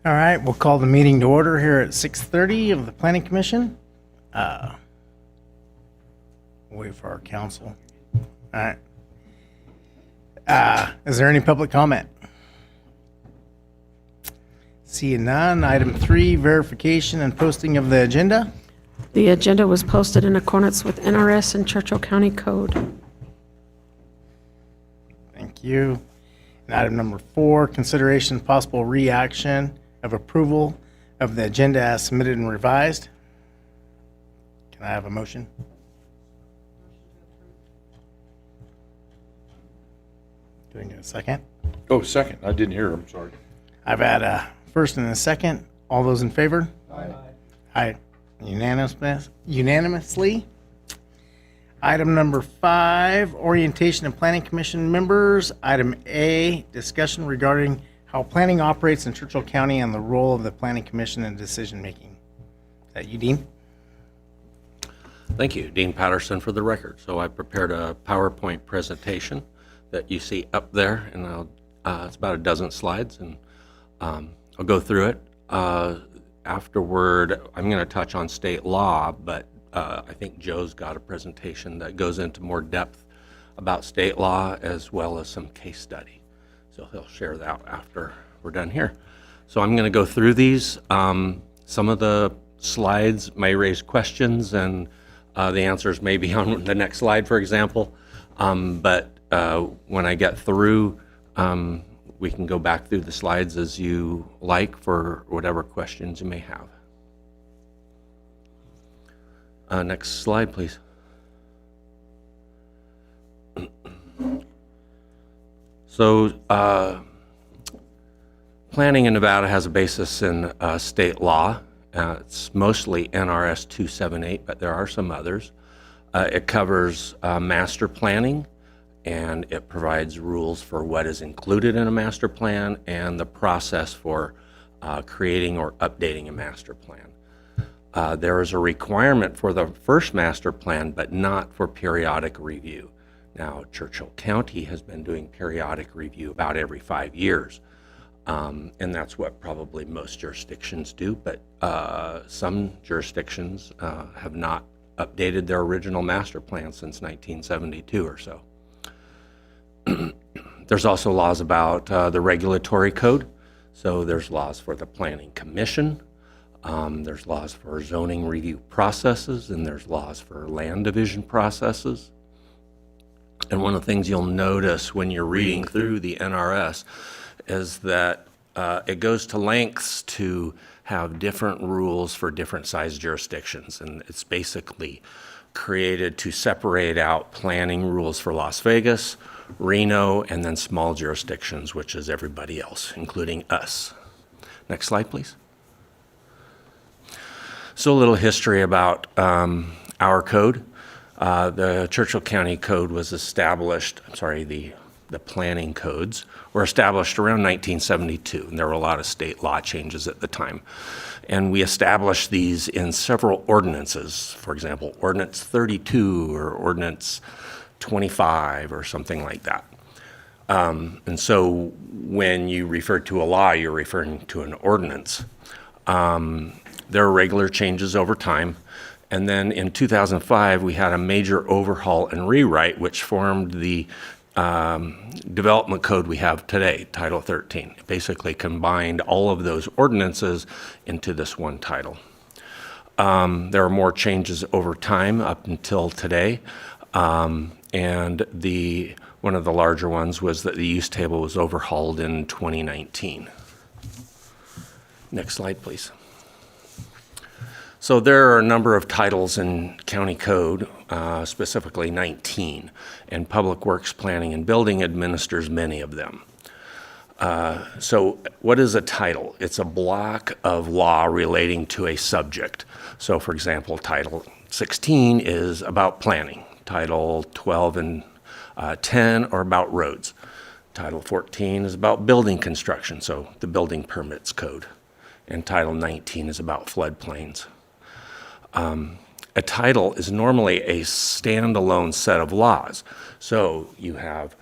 All right, we'll call the meeting to order here at 6:30 of the Planning Commission. Wait for our council. All right. Is there any public comment? Seeing none. Item 3, verification and posting of the agenda. The agenda was posted in accordance with NRS and Churchill County Code. Thank you. And item number 4, consideration and possible reaction of approval of the agenda as submitted and revised. Can I have a motion? Can I get a second? Oh, second. I didn't hear. I'm sorry. I've had a first and a second. All those in favor? Aye. Aye. Unanimously. Item number 5, orientation of Planning Commission members. Item A, discussion regarding how planning operates in Churchill County and the role of the Planning Commission in decision making. Is that you, Dean? Thank you, Dean Patterson, for the record. So I prepared a PowerPoint presentation that you see up there, and it's about a dozen slides, and I'll go through it. Afterward, I'm going to touch on state law, but I think Joe's got a presentation that goes into more depth about state law as well as some case study. So he'll share that after we're done here. So I'm going to go through these. Some of the slides may raise questions, and the answers may be on the next slide, for example. But when I get through, we can go back through the slides as you like for whatever questions you may have. Next slide, please. So planning in Nevada has a basis in state law. It's mostly NRS 278, but there are some others. It covers master planning, and it provides rules for what is included in a master plan and the process for creating or updating a master plan. There is a requirement for the first master plan, but not for periodic review. Now, Churchill County has been doing periodic review about every 5 years, and that's what probably most jurisdictions do, but some jurisdictions have not updated their original master plan since 1972 or so. There's also laws about the regulatory code. So there's laws for the Planning Commission, there's laws for zoning review processes, and there's laws for land division processes. And one of the things you'll notice when you're reading through the NRS is that it goes to lengths to have different rules for different size jurisdictions. And it's basically created to separate out planning rules for Las Vegas, Reno, and then small jurisdictions, which is everybody else, including us. Next slide, please. So a little history about our code. The Churchill County Code was established, the planning codes were established around 1972, and there were a lot of state law changes at the time. And we established these in several ordinances, for example, Ordinance 32 or Ordinance 25 or something like that. And so when you refer to a law, you're referring to an ordinance. There are regular changes over time. And then in 2005, we had a major overhaul and rewrite, which formed the development code we have today, Title 13. It basically combined all of those ordinances into this one title. There are more changes over time up until today. And one of the larger ones was that the use table was overhauled in 2019. Next slide, please. So there are a number of titles in county code, specifically 19, and Public Works Planning and Building administers many of them. So what is a title? It's a block of law relating to a subject. So for example, Title 16 is about planning. Title 12 and 10 are about roads. Title 14 is about building construction, so the building permits code. And Title 19 is about floodplains. A title is normally a standalone set of laws. So you have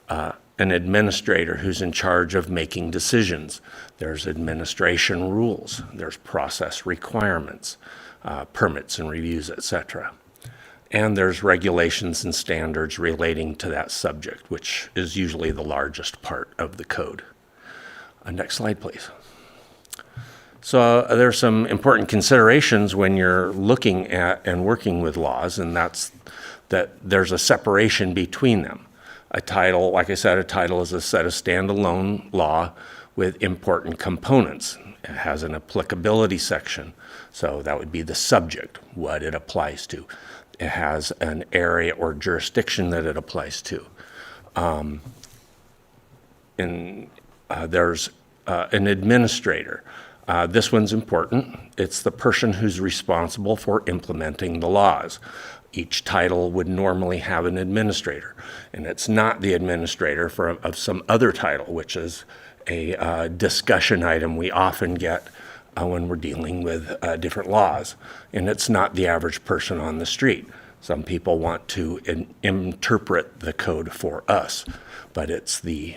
an an administrator who's in charge of making decisions. There's administration rules. There's process requirements, permits and reviews, etc. And there's regulations and standards relating to that subject, which is usually the largest part of the code. Next slide, please. So there's some important considerations when you're looking at and working with laws, and that's that there's a separation between them. A title, like I said, a title is a set of standalone law with important components. It has an applicability section, so that would be the subject, what it applies to. It has an area or jurisdiction that it applies to. There's an administrator. This one's important. It's the person who's responsible for implementing the laws. Each title would normally have an administrator, and it's not the administrator of some other title, which is a discussion item we often get when we're dealing with different laws. And it's not the average person on the street. Some people want to interpret the code for us, but it's the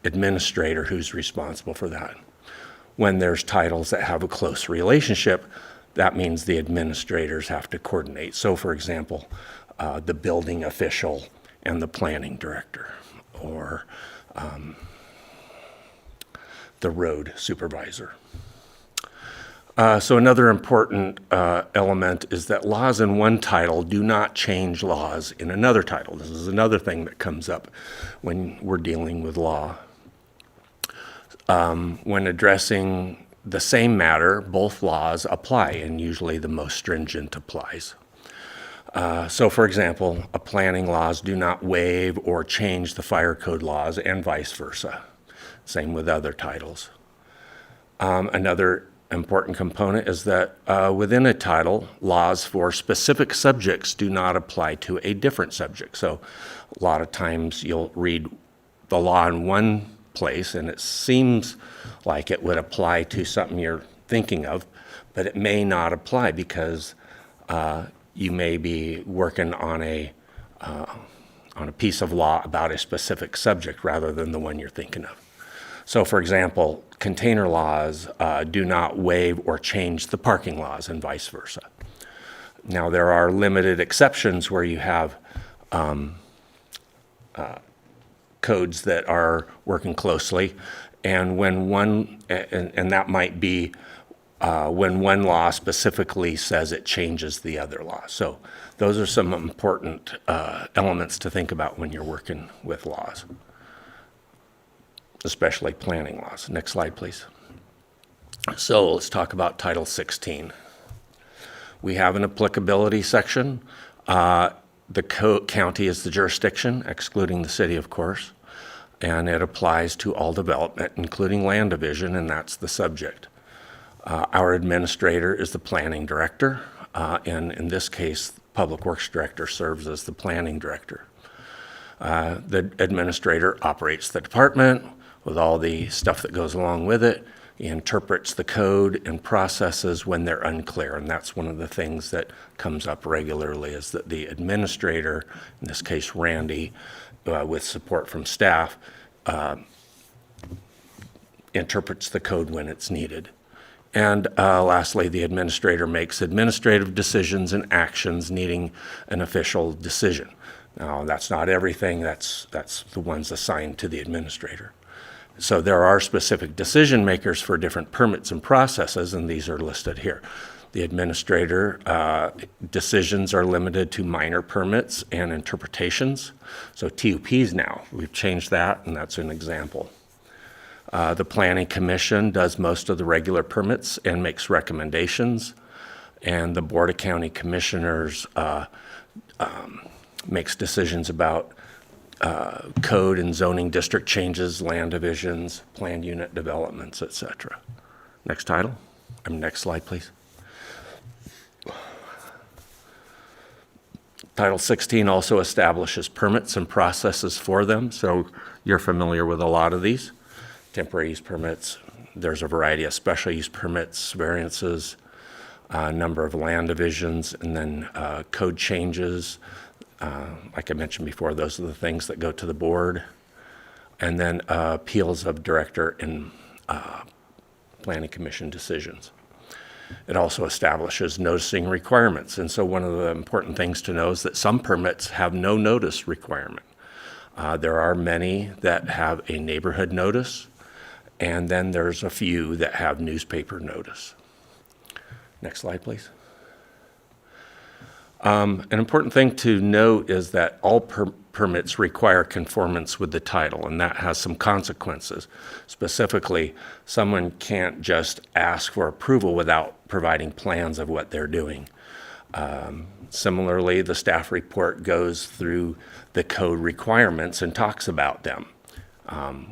administrator who's responsible for that. When there's titles that have a close relationship, that means the administrators have to coordinate. So for example, the building official and the planning director, or the road supervisor. So another important element is that laws in one title do not change laws in another title. This is another thing that comes up when we're dealing with law. When addressing the same matter, both laws apply, and usually the most stringent applies. So for example, planning laws do not waive or change the fire code laws, and vice versa. Same with other titles. Another important component is that within a title, laws for specific subjects do not apply to a different subject. So a lot of times you'll read the law in one place and it seems like it would apply to something you're thinking of, but it may not apply because you may be working on a piece of law about a specific subject rather than the one you're thinking of. So for example, container laws do not waive or change the parking laws, and vice versa. Now there are limited exceptions where you have codes that are working closely, and when one, and that might be when one law specifically says it changes the other law. So those are some important elements to think about when you're working with laws, especially planning laws. Next slide, please. So let's talk about Title 16. We have an applicability section. The county is the jurisdiction, excluding the city, of course, and it applies to all development, including land division, and that's the subject. Our administrator is the planning director, and in this case, Public Works Director serves as the planning director. The administrator operates the department with all the stuff that goes along with it. He interprets the code and processes when they're unclear, and that's one of the things that comes up regularly, is that the administrator, in this case Randy, with support from staff, interprets the code when it's needed. And lastly, the administrator makes administrative decisions and actions needing an official decision. Now, that's not everything, that's the ones assigned to the administrator. So there are specific decision makers for different permits and processes, and these are listed here. The administrator decisions are limited to minor permits and interpretations. So TUPs now, we've changed that, and that's an example. The Planning Commission does most of the regular permits and makes recommendations, and the Board of County Commissioners makes decisions about code and zoning district changes, land divisions, planned unit developments, etc. Next slide, please. Title 16 also establishes permits and processes for them, so you're familiar with a lot of these. Temporary use permits, there's a variety of special use permits, variances, a number of land divisions, and then code changes. Like I mentioned before, those are the things that go to the board. and then appeals of director and planning commission decisions. It also establishes noticing requirements. And so one of the important things to know is that some permits have no notice requirement. There are many that have a neighborhood notice, and then there's a few that have newspaper notice. Next slide, please. An important thing to note is that all permits require conformance with the title, and that has some consequences. Specifically, someone can't just ask for approval without providing plans of what they're doing. Similarly, the staff report goes through the code requirements and talks about them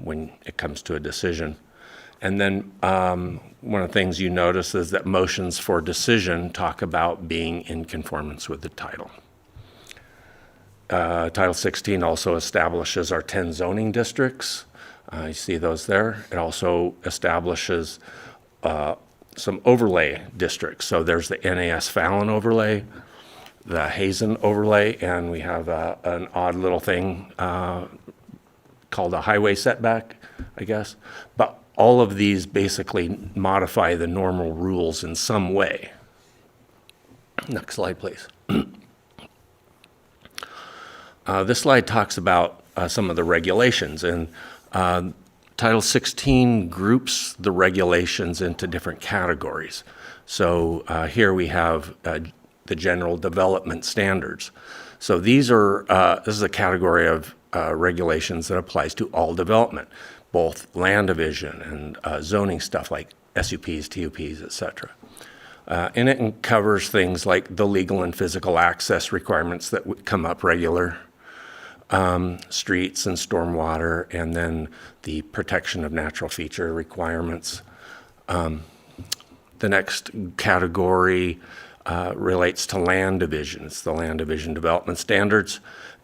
when it comes to a decision. And then one of the things you notice is that motions for decision talk about being in conformance with the title. Title 16 also establishes our 10 zoning districts. You see those there. It also establishes some overlay districts. So there's the NAS Fallon overlay, the Hazen overlay, and we have an odd little thing called a highway setback, I guess. But all of these basically modify the normal rules in some way. Next slide, please. This slide talks about some of the regulations, and Title 16 groups the regulations into different categories. So here we have the general development standards. So these are, this is a category of regulations that applies to all development, both land division and zoning stuff like SUPs, TUPs, et cetera. And it covers things like the legal and physical access requirements that would come up regular, streets and stormwater, and then the protection of natural feature requirements. The next category relates to land division. It's the land division development standards,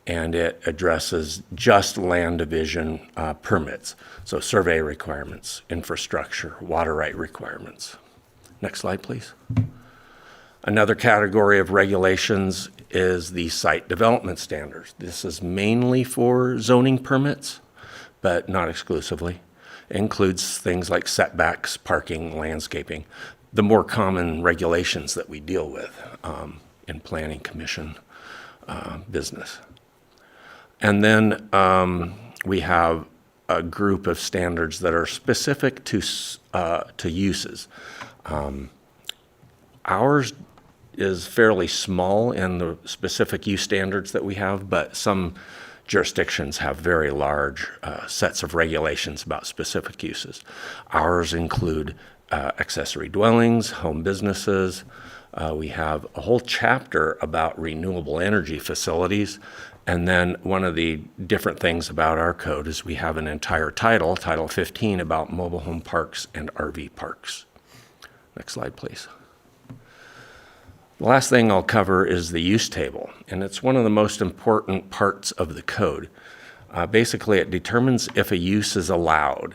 and it addresses just land division permits. So survey requirements, infrastructure, water right requirements. Next slide, please. Another category of regulations is the site development standards. This is mainly for zoning permits, but not exclusively. It includes things like setbacks, parking, landscaping, the more common regulations that we deal with in planning commission business. And then we have a group of standards that are specific to uses. Ours is fairly small in the specific use standards that we have, but some jurisdictions have very large sets of regulations about specific uses. Ours include accessory dwellings, home businesses. We have a whole chapter about renewable energy facilities. And then one of the different things about our code is we have an entire title, Title 15, about mobile home parks and RV parks. Next slide, please. The last thing I'll cover is the use table, and it's one of the most important parts of the code. Basically, it determines if a use is allowed.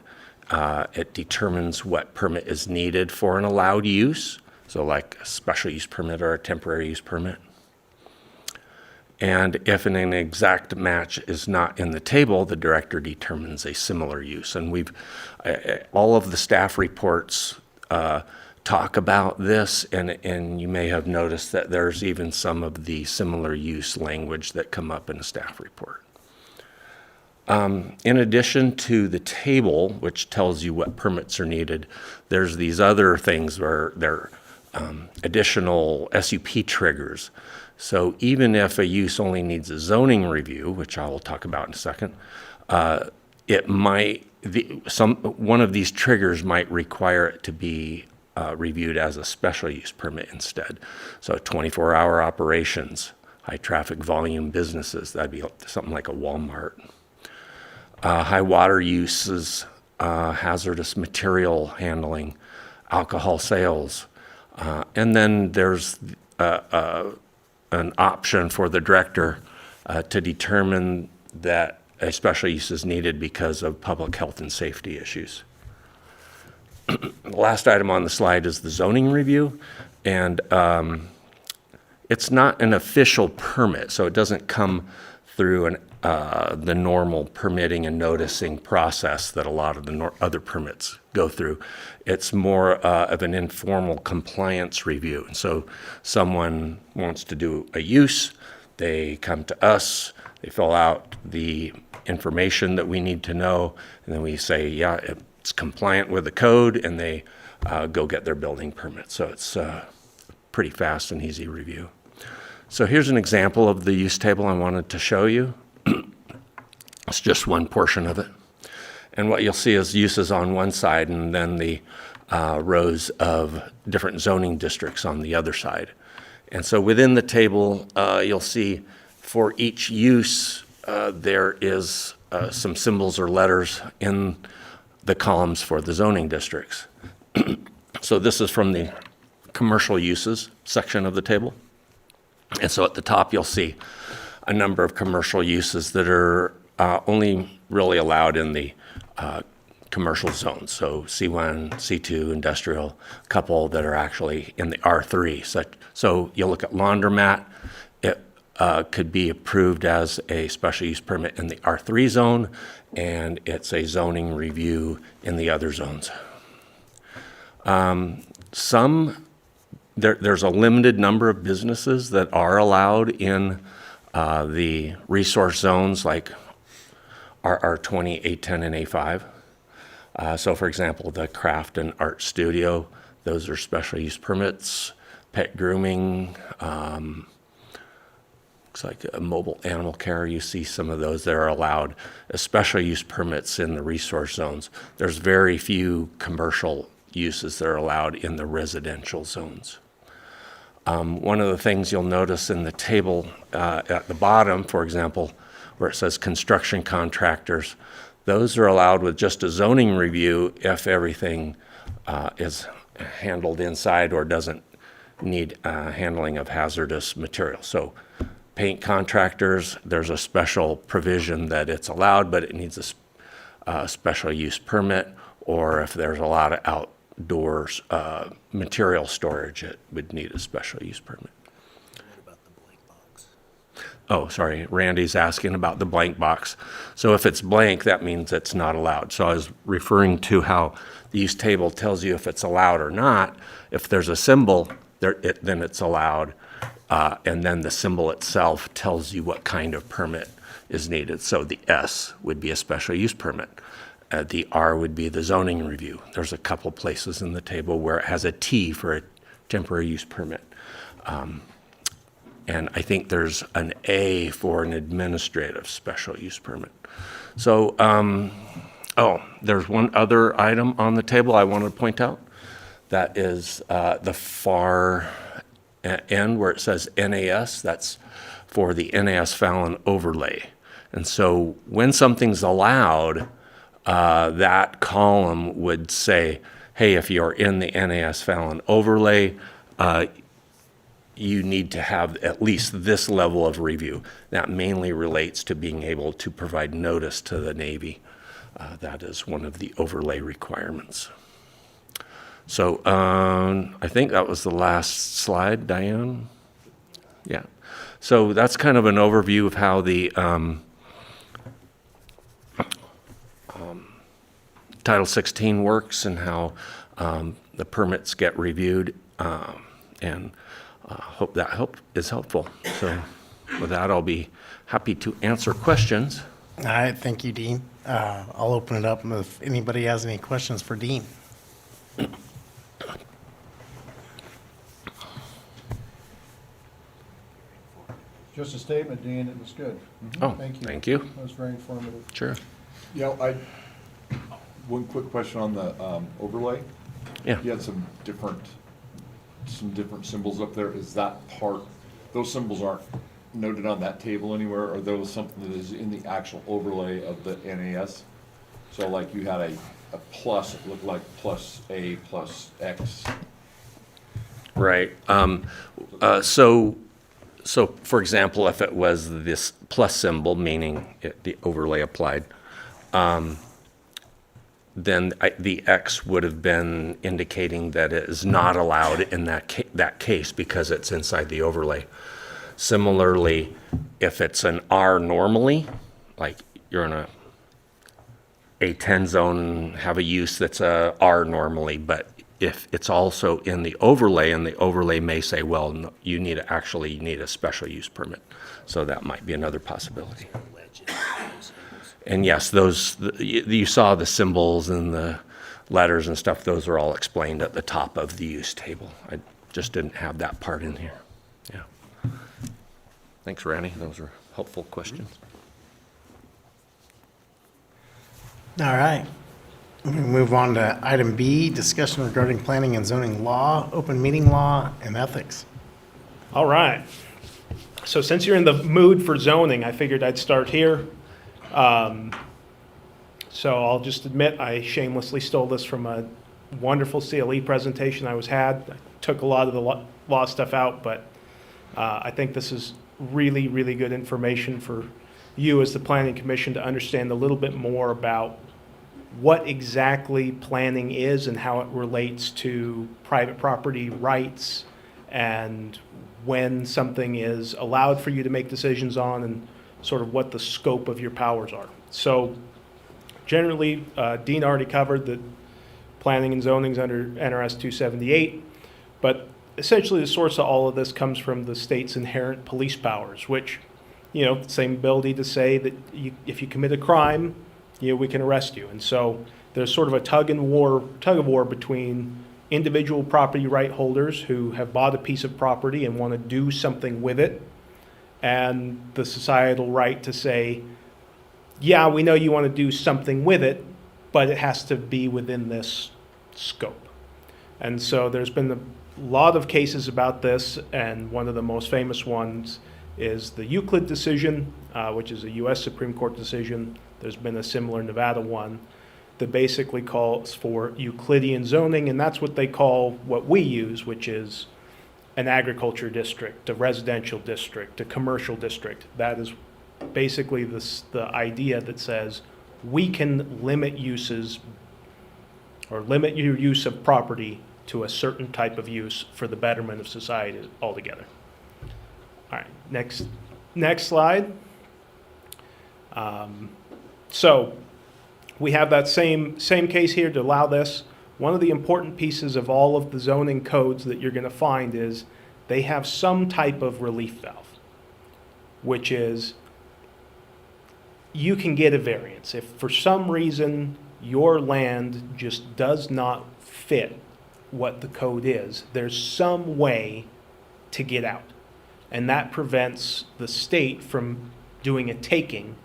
It determines what permit is needed for an allowed use, so like a special use permit or a temporary use permit. And if an exact match is not in the table, the director determines a similar use. And we've, all of the staff reports talk about this, and you may have noticed that there's even some of the similar use language that come up in a staff report. In addition to the table, which tells you what permits are needed, there's these other things where there are additional SUP triggers. So even if a use only needs a zoning review, which I will talk about in a second, it might, one of these triggers might require it to be reviewed as a special use permit instead. So 24-hour operations, high traffic volume businesses, that'd be something like a Walmart. High water uses, hazardous material handling, alcohol sales. And then there's an option for the director to determine that a special use is needed because of public health and safety issues. The last item on the slide is the zoning review, and it's not an official permit, so it doesn't come through the normal permitting and noticing process that a lot of the other permits go through. It's more of an informal compliance review. And so someone wants to do a use, they come to us, they fill out the information that we need to know, and then we say, yeah, it's compliant with the code, and they go get their building permit. So it's a pretty fast and easy review. So here's an example of the use table I wanted to show you. It's just one portion of it. And what you'll see is uses on one side and then the rows of different zoning districts on the other side. And so within the table, you'll see for each use, there is some symbols or letters in the columns for the zoning districts. So this is from the commercial uses section of the table. And so at the top, you'll see a number of commercial uses that are only really allowed in the commercial zones. So C1, C2, industrial, a couple that are actually in the R3. So you'll look at laundromat. It could be approved as a special use permit in the R3 zone, and it's a zoning review in the other zones. There's a limited number of businesses that are allowed in the resource zones like R20, A10, and A5. So for example, the craft and art studio, those are special use permits. Pet grooming, looks like a mobile animal care, you see some of those that are allowed as special use permits in the resource zones. There's very few commercial uses that are allowed in the residential zones. One of the things you'll notice in the table at the bottom, for example, where it says construction contractors, those are allowed with just a zoning review if everything is handled inside or doesn't need handling of hazardous materials. So paint contractors, there's a special provision that it's allowed, but it needs a special use permit, or if there's a lot of outdoors material storage, it would need a special use permit. Oh, sorry, Randy's asking about the blank box. So if it's blank, that means it's not allowed. So I was referring to how the use table tells you if it's allowed or not. If there's a symbol, then it's allowed, and then the symbol itself tells you what kind of permit is needed. So the S would be a special use permit. The R would be the zoning review. There's a couple places in the table where it has a T for a temporary use permit. And I think there's an A for an administrative special use permit. So, there's one other item on the table I wanted to point out. That is the far end where it says NAS. That's for the NAS Fallon overlay. And so when something's allowed, that column would say, hey, if you're in the NAS Fallon overlay, you need to have at least this level of review. That mainly relates to being able to provide notice to the Navy. That is one of the overlay requirements. So I think that was the last slide, Diane. Yeah. So that's kind of an overview of how the Title 16 works and how the permits get reviewed, and hope that is helpful. So with that, I'll be happy to answer questions. All right, thank you, Dean. I'll open it up if anybody has any questions for Dean. Just a statement, Dean, it was good. Oh, Thank you. thank you. That was very informative. Sure. One quick question on the overlay. Yeah. You had some different symbols up there. Is that part, those symbols aren't noted on that table anywhere? Or those something that is in the actual overlay of the NAS? So like you had a plus, it looked like plus A plus X. Right. So for example, if it was this plus symbol, meaning the overlay applied, then the X would have been indicating that it is not allowed in that case because it's inside the overlay. Similarly, if it's an R normally, like you're in a A10 zone and have a use that's a R normally, but if it's also in the overlay, and the overlay may say, well, no, you need a special use permit. So that might be another possibility. And yes, you saw the symbols and the letters and stuff, those are all explained at the top of the use table. I just didn't have that part in here. Yeah. Thanks, Randy. Those are helpful questions. All right. We move on to item B, discussion regarding planning and zoning law, open meeting law, and ethics. All right. So since you're in the mood for zoning, I figured I'd start here. So I'll just admit I shamelessly stole this from a wonderful CLE presentation I had. I took a lot of the law stuff out, but I think this is really, really good information for you as the Planning Commission to understand a little bit more about what exactly planning is and how it relates to private property rights and when something is allowed for you to make decisions on and sort of what the scope of your powers are. So generally, Dean already covered that planning and zoning is under NRS 278, but essentially the source of all of this comes from the state's inherent police powers, which, same ability to say that if you commit a crime, we can arrest you. And so there's sort of a tug of war between individual property right holders who have bought a piece of property and want to do something with it, and the societal right to say, yeah, we know you want to do something with it, but it has to be within this scope. And so there's been a lot of cases about this, and one of the most famous ones is the Euclid decision, which is a U.S. Supreme Court decision. There's been a similar Nevada one that basically calls for Euclidean zoning, and that's what they call what we use, which is an agriculture district, a residential district, a commercial district. That is basically the idea that says we can limit uses or limit your use of property to a certain type of use for the betterment of society altogether. All right, next slide. So we have that same case here to allow this. One of the important pieces of all of the zoning codes that you're going to find is they have some type of relief valve, which is you can get a variance. If for some reason your land just does not fit what the code is, there's some way to get out. And that prevents the state from doing a taking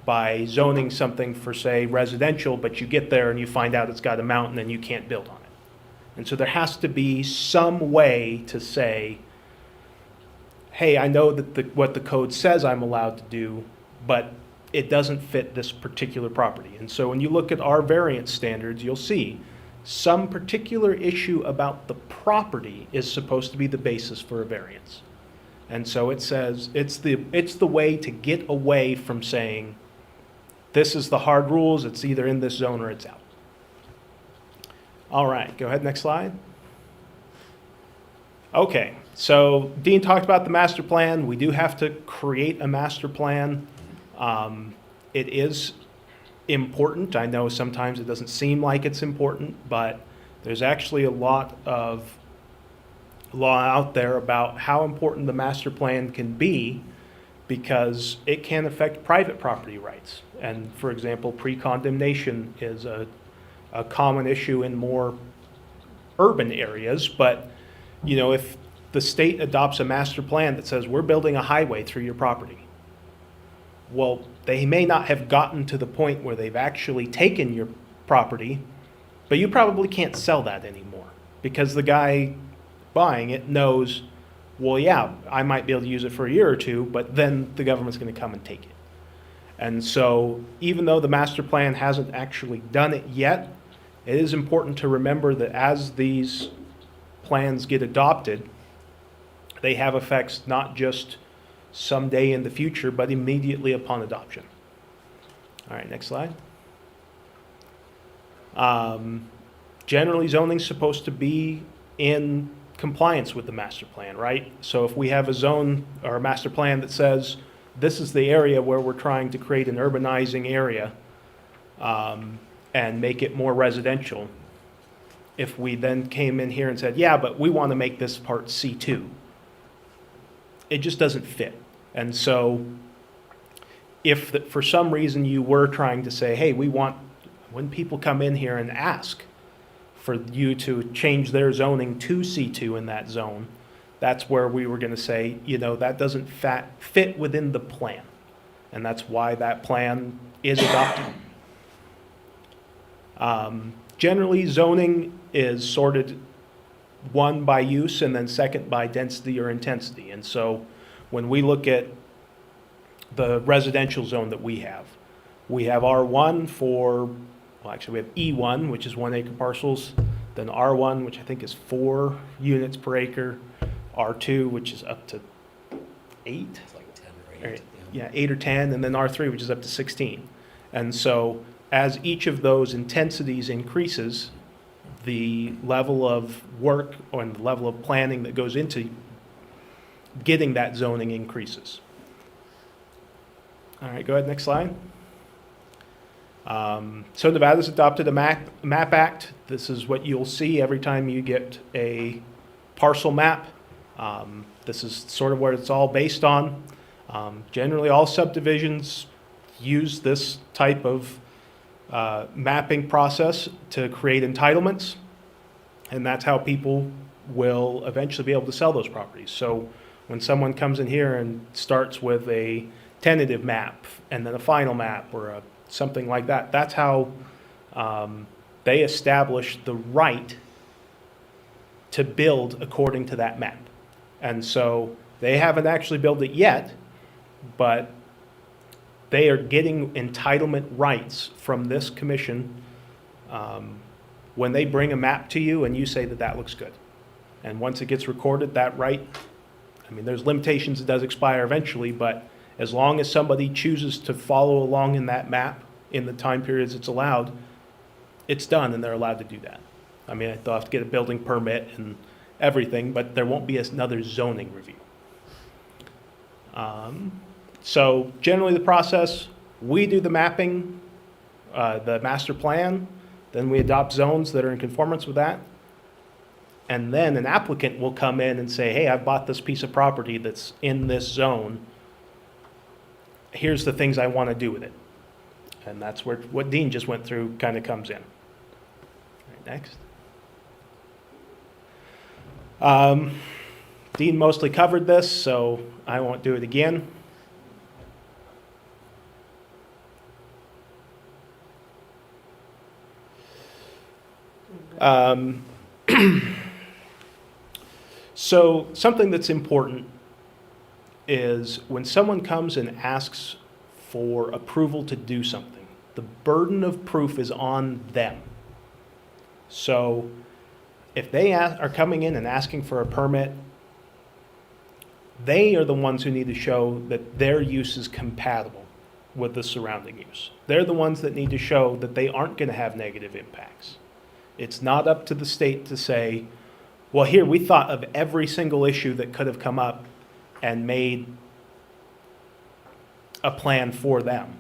by zoning something for, say, residential, but you get there and you find out it's got a mountain and you can't build on it. And so there has to be some way to say, hey, I know that what the code says I'm allowed to do, but it doesn't fit this particular property. And so when you look at our variance standards, you'll see some particular issue about the property is supposed to be the basis for a variance. And so it says it's the way to get away from saying, this is the hard rules, it's either in this zone or it's out. All right, go ahead, next slide. Okay, so Dean talked about the master plan. We do have to create a master plan. It is important. I know sometimes it doesn't seem like it's important, but there's actually a lot of law out there about how important the master plan can be because it can affect private property rights. And for example, pre-condemnation is a common issue in more urban areas, but if the state adopts a master plan that says we're building a highway through your property, well, they may not have gotten to the point where they've actually taken your property, but you probably can't sell that anymore because the guy buying it knows, well, yeah, I might be able to use it for a year or two, but then the government's going to come and take it. And so even though the master plan hasn't actually done it yet, it is important to remember that as these plans get adopted, they have effects not just someday in the future, but immediately upon adoption. All right, next slide. Generally, zoning's supposed to be in compliance with the master plan, right? So if we have a zone or a master plan that says this is the area where we're trying to create an urbanizing area and make it more residential. If we then came in here and said, yeah, but we want to make this part C2, it just doesn't fit. And so if for some reason you were trying to say, hey, we want, when people come in here and ask for you to change their zoning to C2 in that zone, that's where we were going to say, you know, that doesn't fit within the plan. And that's why that plan is adopted. Generally, zoning is sorted one by use and then second by density or intensity. And so when we look at the residential zone that we have R1 for, well, actually we have E1, which is 1 acre parcels, then R1, which I think is 4 units per acre, R2, which is up to 8? It's like 10 or 8. Yeah, 8 or 10, and then R3, which is up to 16. And so as each of those intensities increases, the level of work and the level of planning that goes into getting that zoning increases. All right, go ahead, next slide. So Nevada's adopted a map act. This is what you'll see every time you get a parcel map. This is sort of what it's all based on. Generally, all subdivisions use this type of mapping process to create entitlements, and that's how people will eventually be able to sell those properties. So when someone comes in here and starts with a tentative map and then a final map or something like that, that's how they establish the right to build according to that map. And so they haven't actually built it yet, but they are getting entitlement rights from this commission when they bring a map to you and you say that that looks good. And once it gets recorded, that right, I mean, there's limitations, it does expire eventually, but as long as somebody chooses to follow along in that map in the time periods it's allowed, it's done and they're allowed to do that. I mean, they'll have to get a building permit and everything, but there won't be another zoning review. So generally the process, we do the mapping, the master plan, then we adopt zones that are in conformance with that. And then an applicant will come in and say, hey, I bought this piece of property that's in this zone. Here's the things I want to do with it. And that's where what Dean just went through kind of comes in. All right, next. Dean mostly covered this, so I won't do it again. So something that's important is when someone comes and asks for approval to do something, the burden of proof is on them. So if they are coming in and asking for a permit, they are the ones who need to show that their use is compatible with the surrounding use. They're the ones that need to show that they aren't going to have negative impacts. It's not up to the state to say, well, here, we thought of every single issue that could have come up and made a plan for them.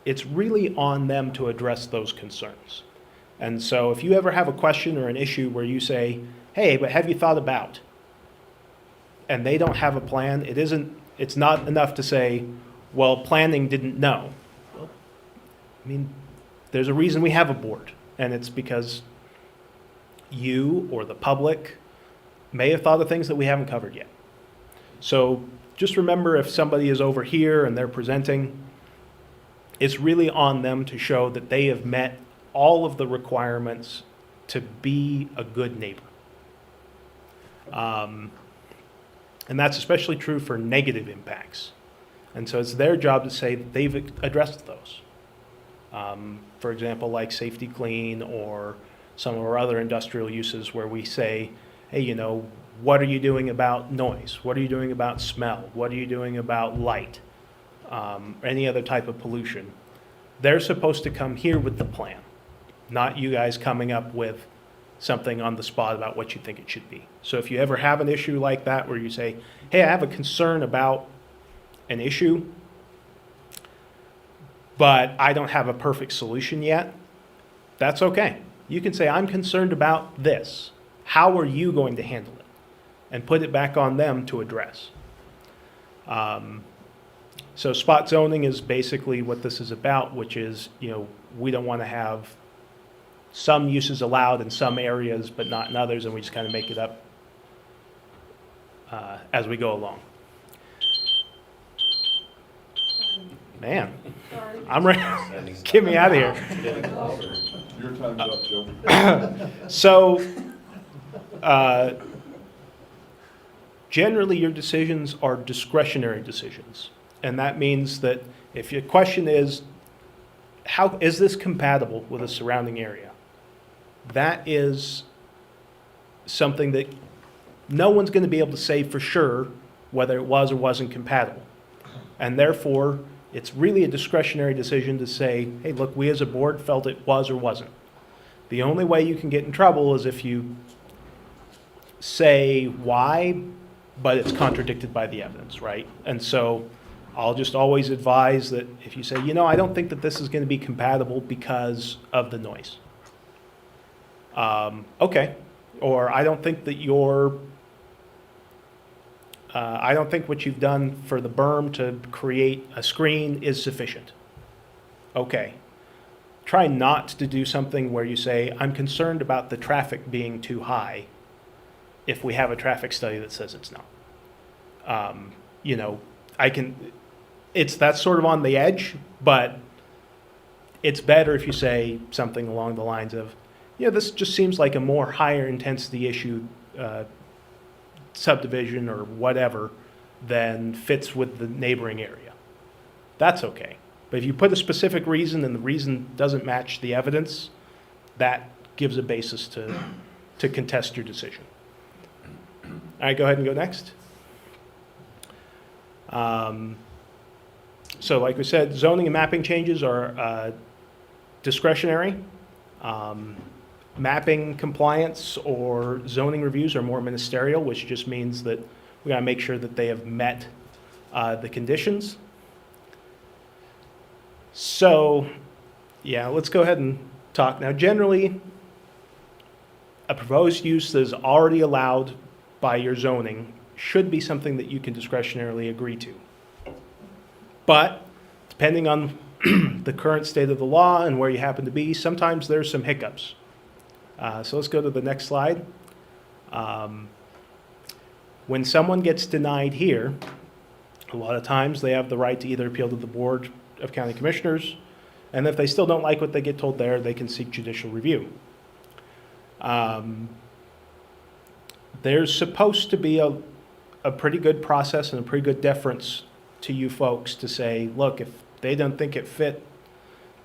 It's really on them to address those concerns. And so if you ever have a question or an issue where you say, hey, but have you thought about? And they don't have a plan, it's not enough to say, well, planning didn't know. Well, I mean, there's a reason we have a board, and it's because you or the public may have thought of things that we haven't covered yet. So just remember, if somebody is over here and they're presenting, it's really on them to show that they have met all of the requirements to be a good neighbor. And that's especially true for negative impacts. And so it's their job to say that they've addressed those. For example, like Safety Clean or some of our other industrial uses where we say, hey, you know, what are you doing about noise? What are you doing about smell? What are you doing about light? Any other type of pollution? They're supposed to come here with the plan, not you guys coming up with something on the spot about what you think it should be. So if you ever have an issue like that where you say, hey, I have a concern about an issue, but I don't have a perfect solution yet, that's okay. You can say, I'm concerned about this. How are you going to handle it? And put it back on them to address. So spot zoning is basically what this is about, which is, we don't want to have some uses allowed in some areas, but not in others, and we just kind of make it up as we go along. Man, I'm ready. Get me out of here. Your time's up, Joe. So, generally, your decisions are discretionary decisions. And that means that if your question is, how is this compatible with the surrounding area? That is something that no one's going to be able to say for sure whether it was or wasn't compatible. And therefore, it's really a discretionary decision to say, hey, look, we as a board felt it was or wasn't. The only way you can get in trouble is if you say why, but it's contradicted by the evidence, right? And so I'll just always advise that if you say, I don't think that this is going to be compatible because of the noise. Okay. Or I don't think that I don't think what you've done for the berm to create a screen is sufficient. Okay. Try not to do something where you say, I'm concerned about the traffic being too high if we have a traffic study that says it's not. That's sort of on the edge, but it's better if you say something along the lines of, this just seems like a more higher intensity issue, subdivision or whatever than fits with the neighboring area. That's okay. But if you put a specific reason and the reason doesn't match the evidence, that gives a basis to contest your decision. All right, go ahead and go next. So like we said, zoning and mapping changes are discretionary. Mapping compliance or zoning reviews are more ministerial, which just means that we got to make sure that they have met the conditions. So, yeah, let's go ahead and talk. Now, generally, a proposed use that is already allowed by your zoning should be something that you can discretionarily agree to. But depending on the current state of the law and where you happen to be, sometimes there's some hiccups. So let's go to the next slide. When someone gets denied here, a lot of times they have the right to either appeal to the Board of County Commissioners, and if they still don't like what they get told there, they can seek judicial review. There's supposed to be a pretty good process and a pretty good deference to you folks to say, look, if they don't think it fit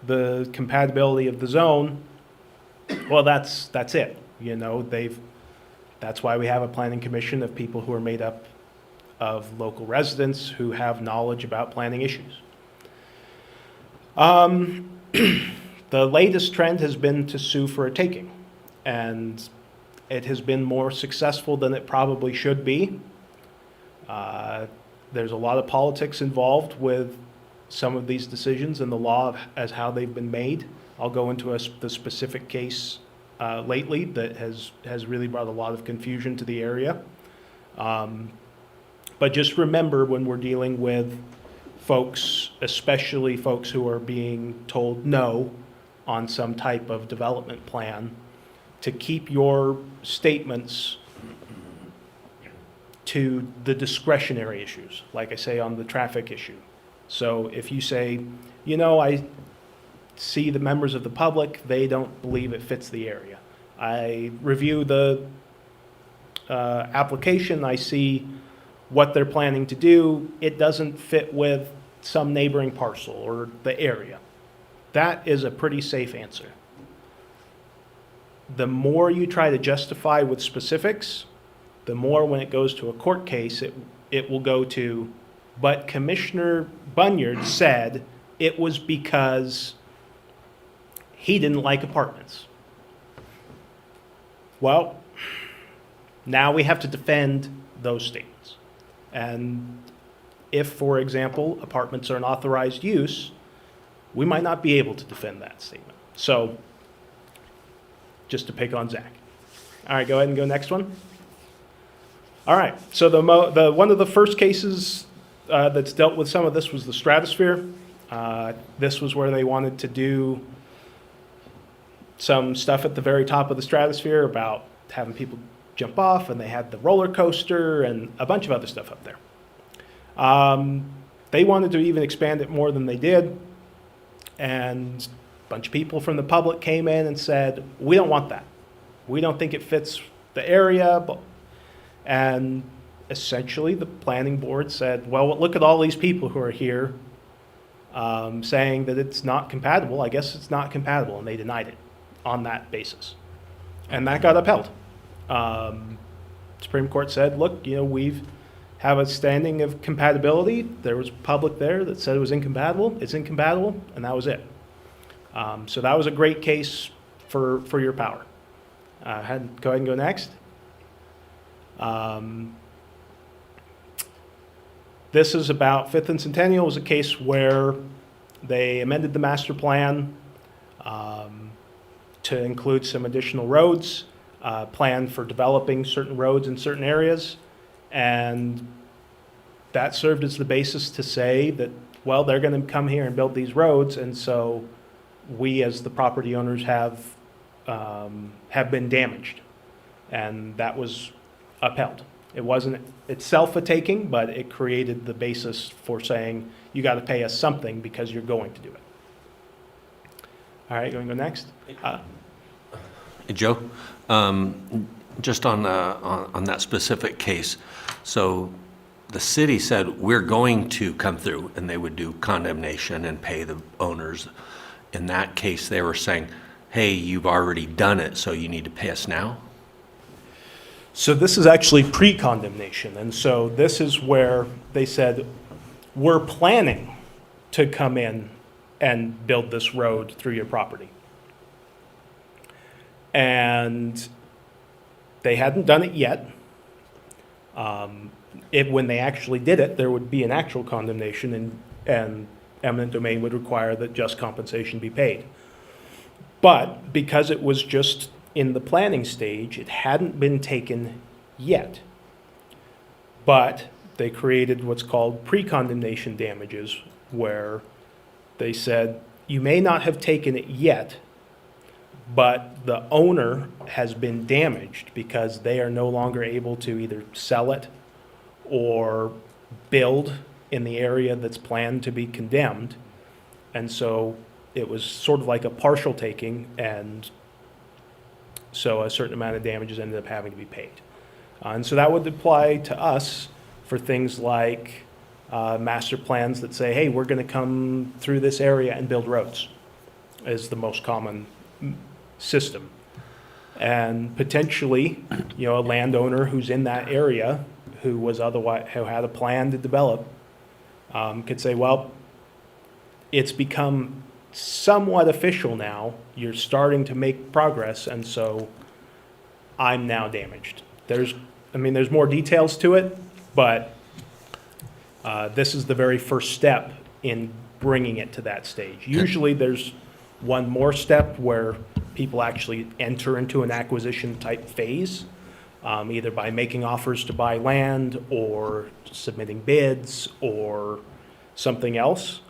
the compatibility of the zone, well, that's it. That's why we have a planning commission of people who are made up of local residents who have knowledge about planning issues. The latest trend has been to sue for a taking, and it has been more successful than it probably should be. There's a lot of politics involved with some of these decisions and the law as how they've been made. I'll go into the specific case lately that has really brought a lot of confusion to the area. But just remember, when we're dealing with folks, especially folks who are being told no on some type of development plan, to keep your statements to the discretionary issues, like I say on the traffic issue. So if you say, I see the members of the public, they don't believe it fits the area. I review the application, I see what they're planning to do, it doesn't fit with some neighboring parcel or the area. That is a pretty safe answer. The more you try to justify with specifics, the more when it goes to a court case, it will go to, but Commissioner Bunyard said it was because he didn't like apartments. Well, now we have to defend those statements. And if, for example, apartments are an authorized use, we might not be able to defend that statement. So, just to pick on Zach. All right, go ahead and go next one. All right, so one of the first cases that's dealt with some of this was the stratosphere. This was where they wanted to do some stuff at the very top of the stratosphere about having people jump off, and they had the roller coaster and a bunch of other stuff up there. They wanted to even expand it more than they did, and a bunch of people from the public came in and said, we don't want that. We don't think it fits the area. And essentially the planning board said, well, look at all these people who are here saying that it's not compatible. I guess it's not compatible, and they denied it on that basis. And that got upheld. Supreme Court said, look, we have a standing of compatibility. There was public there that said it was incompatible. It's incompatible, and that was it. So that was a great case for your power. Go ahead and go next. This is about Fifth and Centennial. It was a case where they amended the master plan to include some additional roads, plan for developing certain roads in certain areas, and that served as the basis to say that, well, they're going to come here and build these roads, and so we as the property owners have been damaged, and that was upheld. It wasn't itself a taking, but it created the basis for saying you got to pay us something because you're going to do it. All right, going to go next. Hey, Joe, just on that specific case, so the city said, we're going to come through, and they would do condemnation and pay the owners. In that case, they were saying, hey, you've already done it, so you need to pay us now? So this is actually pre-condemnation, and so this is where they said, we're planning to come in and build this road through your property. And they hadn't done it yet. When they actually did it, there would be an actual condemnation, and eminent domain would require that just compensation be paid. But because it was just in the planning stage, it hadn't been taken yet. But they created what's called pre-condemnation damages, where they said, you may not have taken it yet, but the owner has been damaged because they are no longer able to either sell it or build in the area that's planned to be condemned. And so it was sort of like a partial taking, and so a certain amount of damages ended up having to be paid. And so that would apply to us for things like master plans that say, hey, we're going to come through this area and build roads, is the most common system. And potentially, a landowner who's in that area who had a plan to develop could say, well, it's become somewhat official now. You're starting to make progress, and so I'm now damaged. There's more details to it, but this is the very first step in bringing it to that stage. Usually there's one more step where people actually enter into an acquisition type phase, either by making offers to buy land or submitting bids or something else,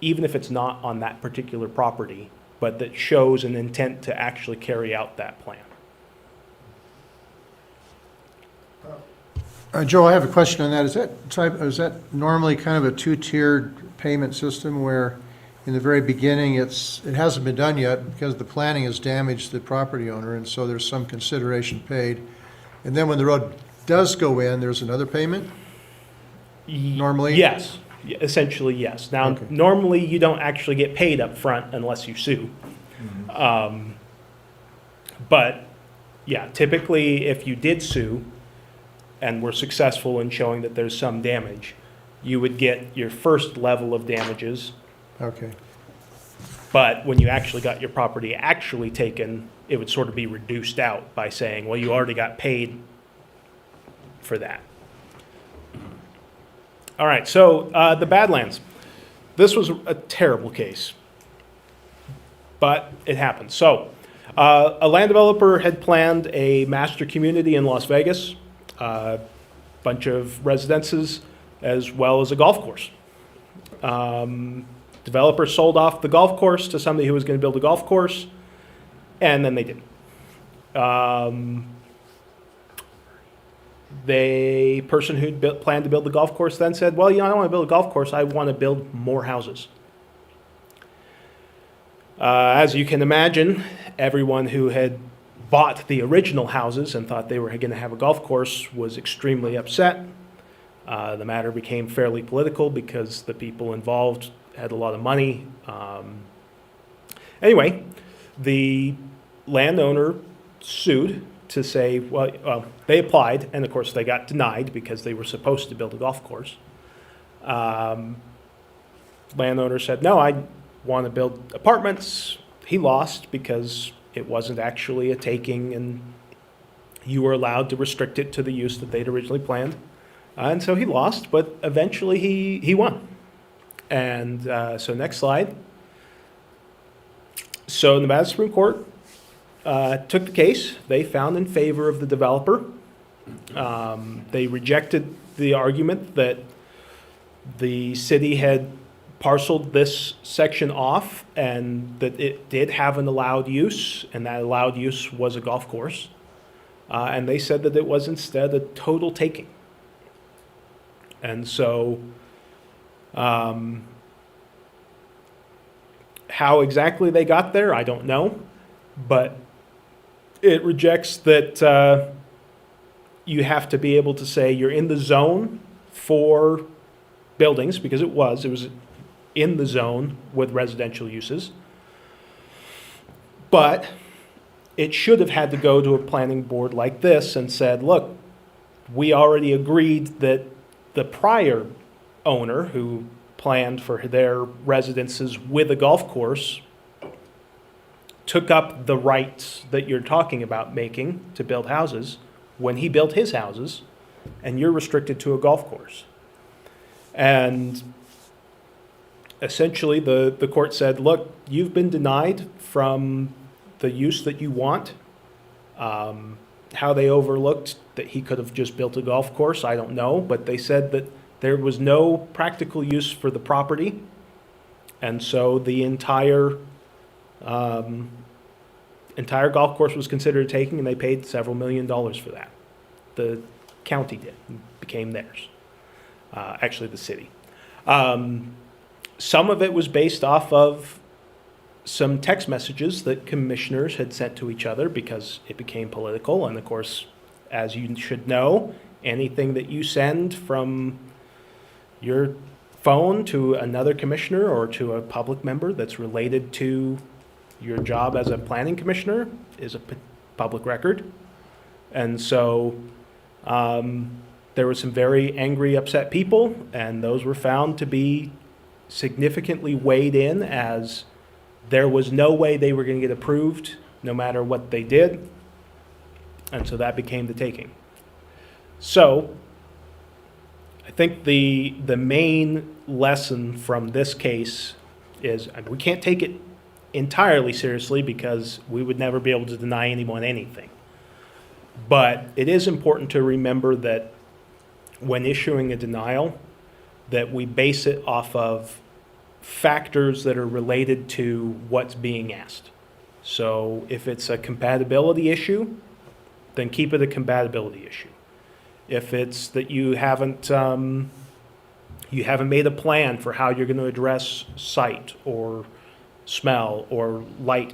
even if it's not on that particular property, but that shows an intent to actually carry out that plan. Joe, I have a question on that. Is that normally kind of a two-tiered payment system where in the very beginning it hasn't been done yet because the planning has damaged the property owner, and so there's some consideration paid, and then when the road does go in, there's another payment? Normally? Yes, essentially yes. Now, Okay. Normally you don't actually get paid up front unless you sue. But yeah, typically if you did sue and were successful in showing that there's some damage, you would get your first level of damages. Okay. But when you actually got your property actually taken, it would sort of be reduced out by saying, well, you already got paid for that. All right, so the Badlands. This was a terrible case, but it happened. So a land developer had planned a master community in Las Vegas, a bunch of residences, as well as a golf course. Developer sold off the golf course to somebody who was going to build a golf course, and then they didn't. The person who planned to build the golf course then said, well, you know, I don't want to build a golf course, I want to build more houses. As you can imagine, everyone who had bought the original houses and thought they were going to have a golf course was extremely upset. The matter became fairly political because the people involved had a lot of money. Anyway, the landowner sued to say, well, they applied, and of course they got denied because they were supposed to build a golf course. Landowner said, no, I want to build apartments. He lost because it wasn't actually a taking, and you were allowed to restrict it to the use that they'd originally planned. And so he lost, but eventually he won. And so next slide. So Nevada Supreme Court took the case. They found in favor of the developer. They rejected the argument that the city had parceled this section off and that it did have an allowed use, and that allowed use was a golf course. And they said that it was instead a total taking. And so how exactly they got there, I don't know. But it rejects that you have to be able to say you're in the zone for buildings, because it was in the zone with residential uses. But it should have had to go to a planning board like this and said, look, we already agreed that the prior owner who planned for their residences with a golf course took up the rights that you're talking about making to build houses when he built his houses, and you're restricted to a golf course. And essentially the court said, look, you've been denied from the use that you want. How they overlooked that he could have just built a golf course, I don't know, but they said that there was no practical use for the property, and so the entire golf course was considered taking, and they paid several $1 million for that. The county did, it became theirs. Actually, the city. Some of it was based off of some text messages that commissioners had sent to each other because it became political. And of course, as you should know, anything that you send from your phone to another commissioner or to a public member that's related to your job as a planning commissioner is a public record. And so there were some very angry, upset people, and those were found to be significantly weighed in as there was no way they were going to get approved no matter what they did. And so that became the taking. So I think the main lesson from this case is we can't take it entirely seriously because we would never be able to deny anyone anything. But it is important to remember that when issuing a denial, that we base it off of factors that are related to what's being asked. So if it's a compatibility issue, then keep it a compatibility issue. If it's that you haven't made a plan for how you're going to address sight or smell or light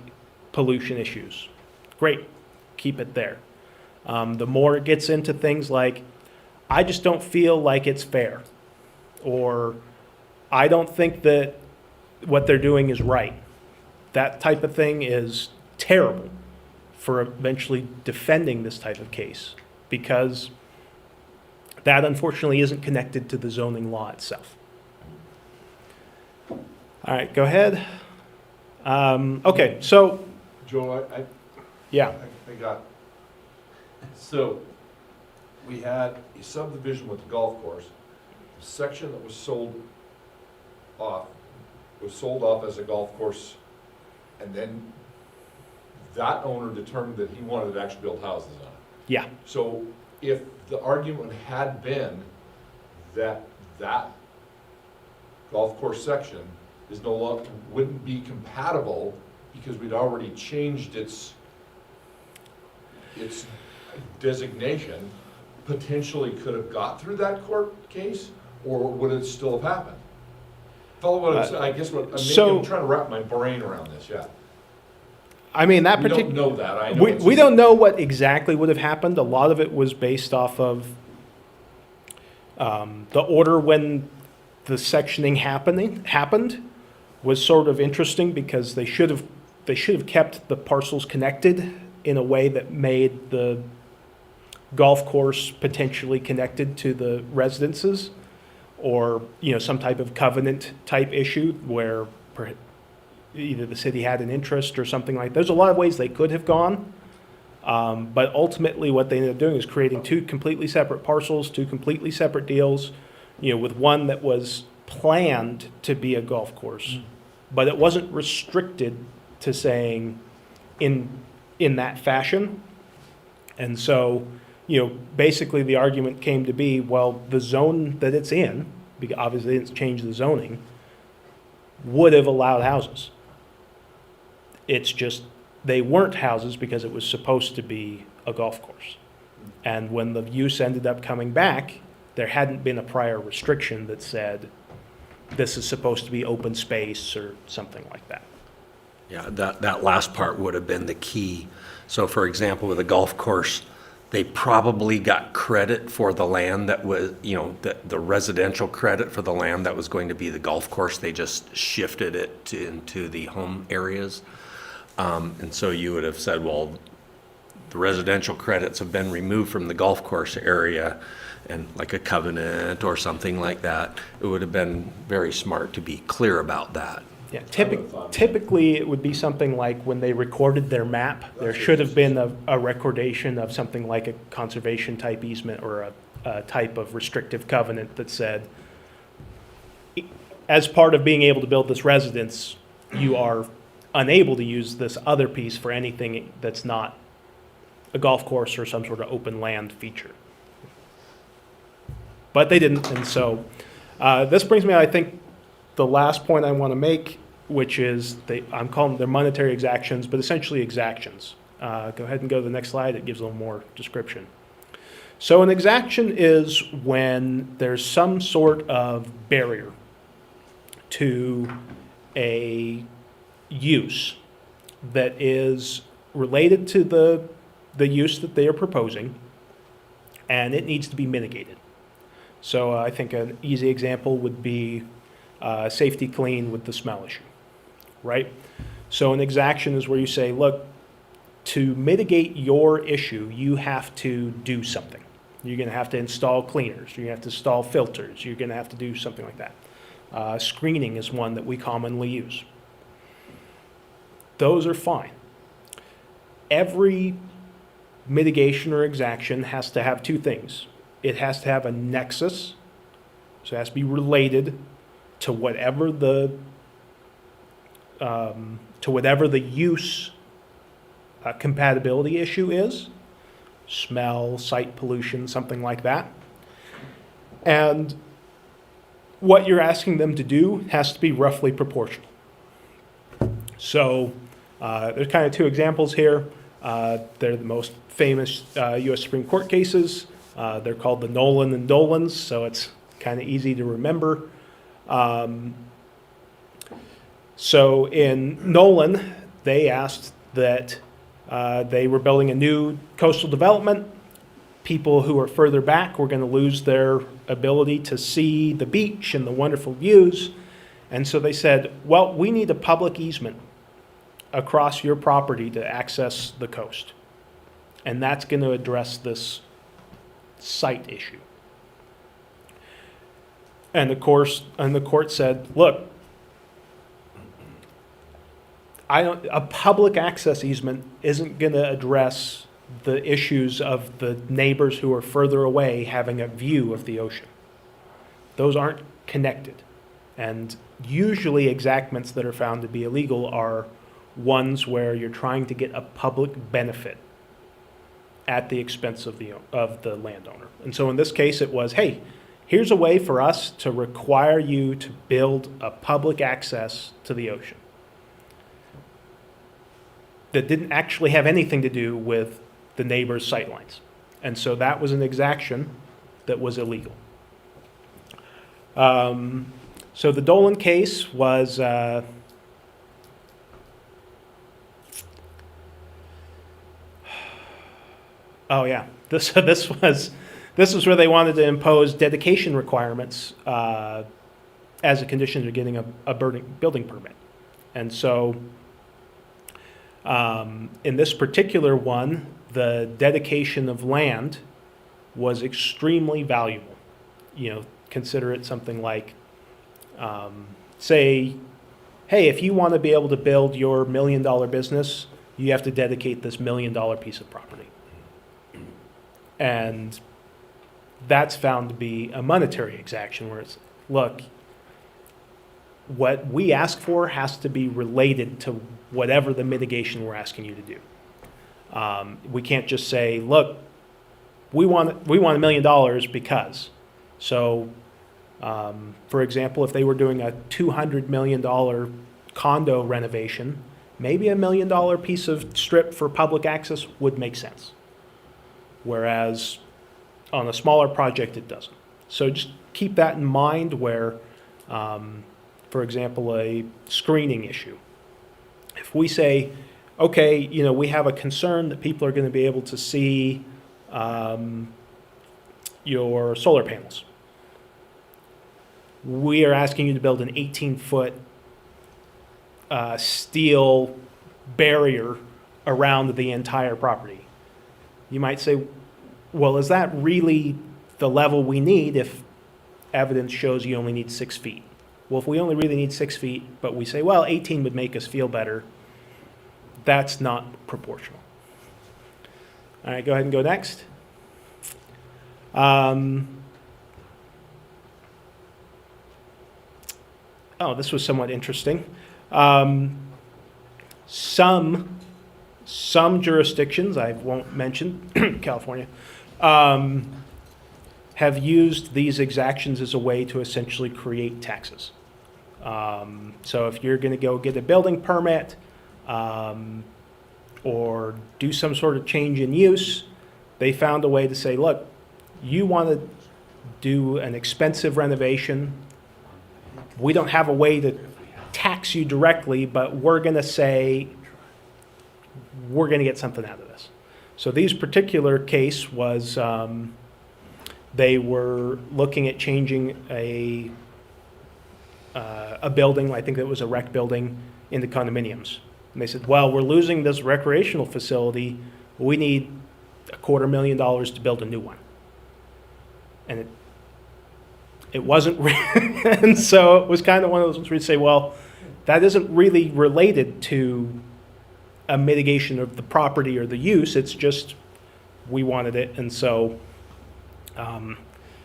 pollution issues, great, keep it there. The more it gets into things like, I just don't feel like it's fair, or I don't think that what they're doing is right. That type of thing is terrible for eventually defending this type of case, because that unfortunately isn't connected to the zoning law itself. All right, go ahead. Okay, so, Joe, yeah, I got, so we had a subdivision with the golf course, section that was sold off as a golf course, and then that owner determined that he wanted to actually build houses on it. Yeah, So if the argument had been that that golf course section is no longer, wouldn't be compatible because we'd already changed its designation, potentially could have got through that court case, or would it still have happened? Follow what I'm saying? I guess what, so- I'm trying to wrap my brain around this, yeah. I mean, that We don't particular, know that, I know. it's we just- don't know what exactly would have happened. A lot of it was based off of the order when the sectioning happened was sort of interesting because they should have kept the parcels connected in a way that made the golf course potentially connected to the residences, or, you know, some type of covenant type issue where either the city had an interest or something like that. There's a lot of ways they could have gone. But ultimately, what they ended up doing is creating two completely separate parcels, two completely separate deals, you know, with one that was planned to be a golf course, but it wasn't restricted to saying in that fashion. And so, you know, basically the argument came to be, well, the zone that it's in, because obviously they didn't change the zoning, would have allowed houses. It's just they weren't houses because it was supposed to be a golf course. And when the use ended up coming back, there hadn't been a prior restriction that said this is supposed to be open space or something like that. Yeah, that last part would have been the key. So for example, with a golf course, they probably got credit for the land that was, you know, the residential credit for the land that was going to be the golf course. They just shifted it into the home areas. And so you would have said, well, the residential credits have been removed from the golf course area, and like a covenant or something like that, it would have been very smart to be clear about that. Yeah, typically it would be something like when they recorded their map, there should have been a recordation of something like a conservation type easement or a type of restrictive covenant that said, as part of being able to build this residence, you are unable to use this other piece for anything that's not a golf course or some sort of open land feature. But they didn't, and so this brings me, I think, the last point I want to make, which is I'm calling them monetary exactions, but essentially exactions. Go ahead and go to the next slide. It gives a little more description. So an exaction is when there's some sort of barrier to a use that is related to the use that they are proposing, and it needs to be mitigated. So I think an easy example would be safety clean with the smell issue, right? So an exaction is where you say, look, to mitigate your issue, you have to do something. You're going to have to install cleaners. You're going to have to install filters. You're going to have to do something like that. Screening is one that we commonly use. Those are fine. Every mitigation or exaction has to have two things. It has to have a nexus, so it has to be related to whatever the use compatibility issue is, smell, site pollution, something like that. And what you're asking them to do has to be roughly proportional. So there's kind of two examples here. They're the most famous U.S. Supreme Court cases. They're called the Nolan and Dolans, so it's kind of easy to remember. So in Nolan, they asked that they were building a new coastal development. People who are further back were going to lose their ability to see the beach and the wonderful views. And so they said, well, we need a public easement across your property to access the coast. And that's going to address this site issue. And the court said, look, a public access easement isn't going to address the issues of the neighbors who are further away having a view of the ocean. Those aren't connected. And usually exactments that are found to be illegal are ones where you're trying to get a public benefit at the expense of the landowner. And so in this case, it was, hey, here's a way for us to require you to build a public access to the ocean that didn't actually have anything to do with the neighbor's sightlines. And so that was an exaction that was illegal. So the Dolan case was, oh yeah, this was where they wanted to impose dedication requirements as a condition of getting a building permit. And so in this particular one, the dedication of land was extremely valuable. You know, consider it something like, say, hey, if you want to be able to build your $1 million business, you have to dedicate this $1 million piece of property. And that's found to be a monetary exaction where it's, look, what we ask for has to be related to whatever the mitigation we're asking you to do. We can't just say, look, we want $1 million because. So, for example, if they were doing a $200 million condo renovation, maybe $1 million piece of strip for public access would make sense. Whereas on a smaller project, it doesn't. So just keep that in mind where, for example, a screening issue. If we say, okay, you know, we have a concern that people are going to be able to see your solar panels. We are asking you to build an 18-foot steel barrier around the entire property. You might say, well, is that really the level we need if evidence shows you only need 6 feet? Well, if we only really need 6 feet, but we say, well, 18 would make us feel better, that's not proportional. All right, go ahead and go next. Oh, this was somewhat interesting. Some jurisdictions, I won't mention California, have used these exactions as a way to essentially create taxes. So if you're going to go get a building permit or do some sort of change in use, they found a way to say, look, you want to do an expensive renovation. We don't have a way to tax you directly, but we're going to say we're going to get something out of this. So these particular case was they were looking at changing a building, I think it was a rec building, into condominiums. And they said, well, we're losing this recreational facility. We need $250,000 to build a new one. And it wasn't, and so it was kind of one of those ones where you'd say, well, that isn't really related to a mitigation of the property or the use. It's just we wanted it. And so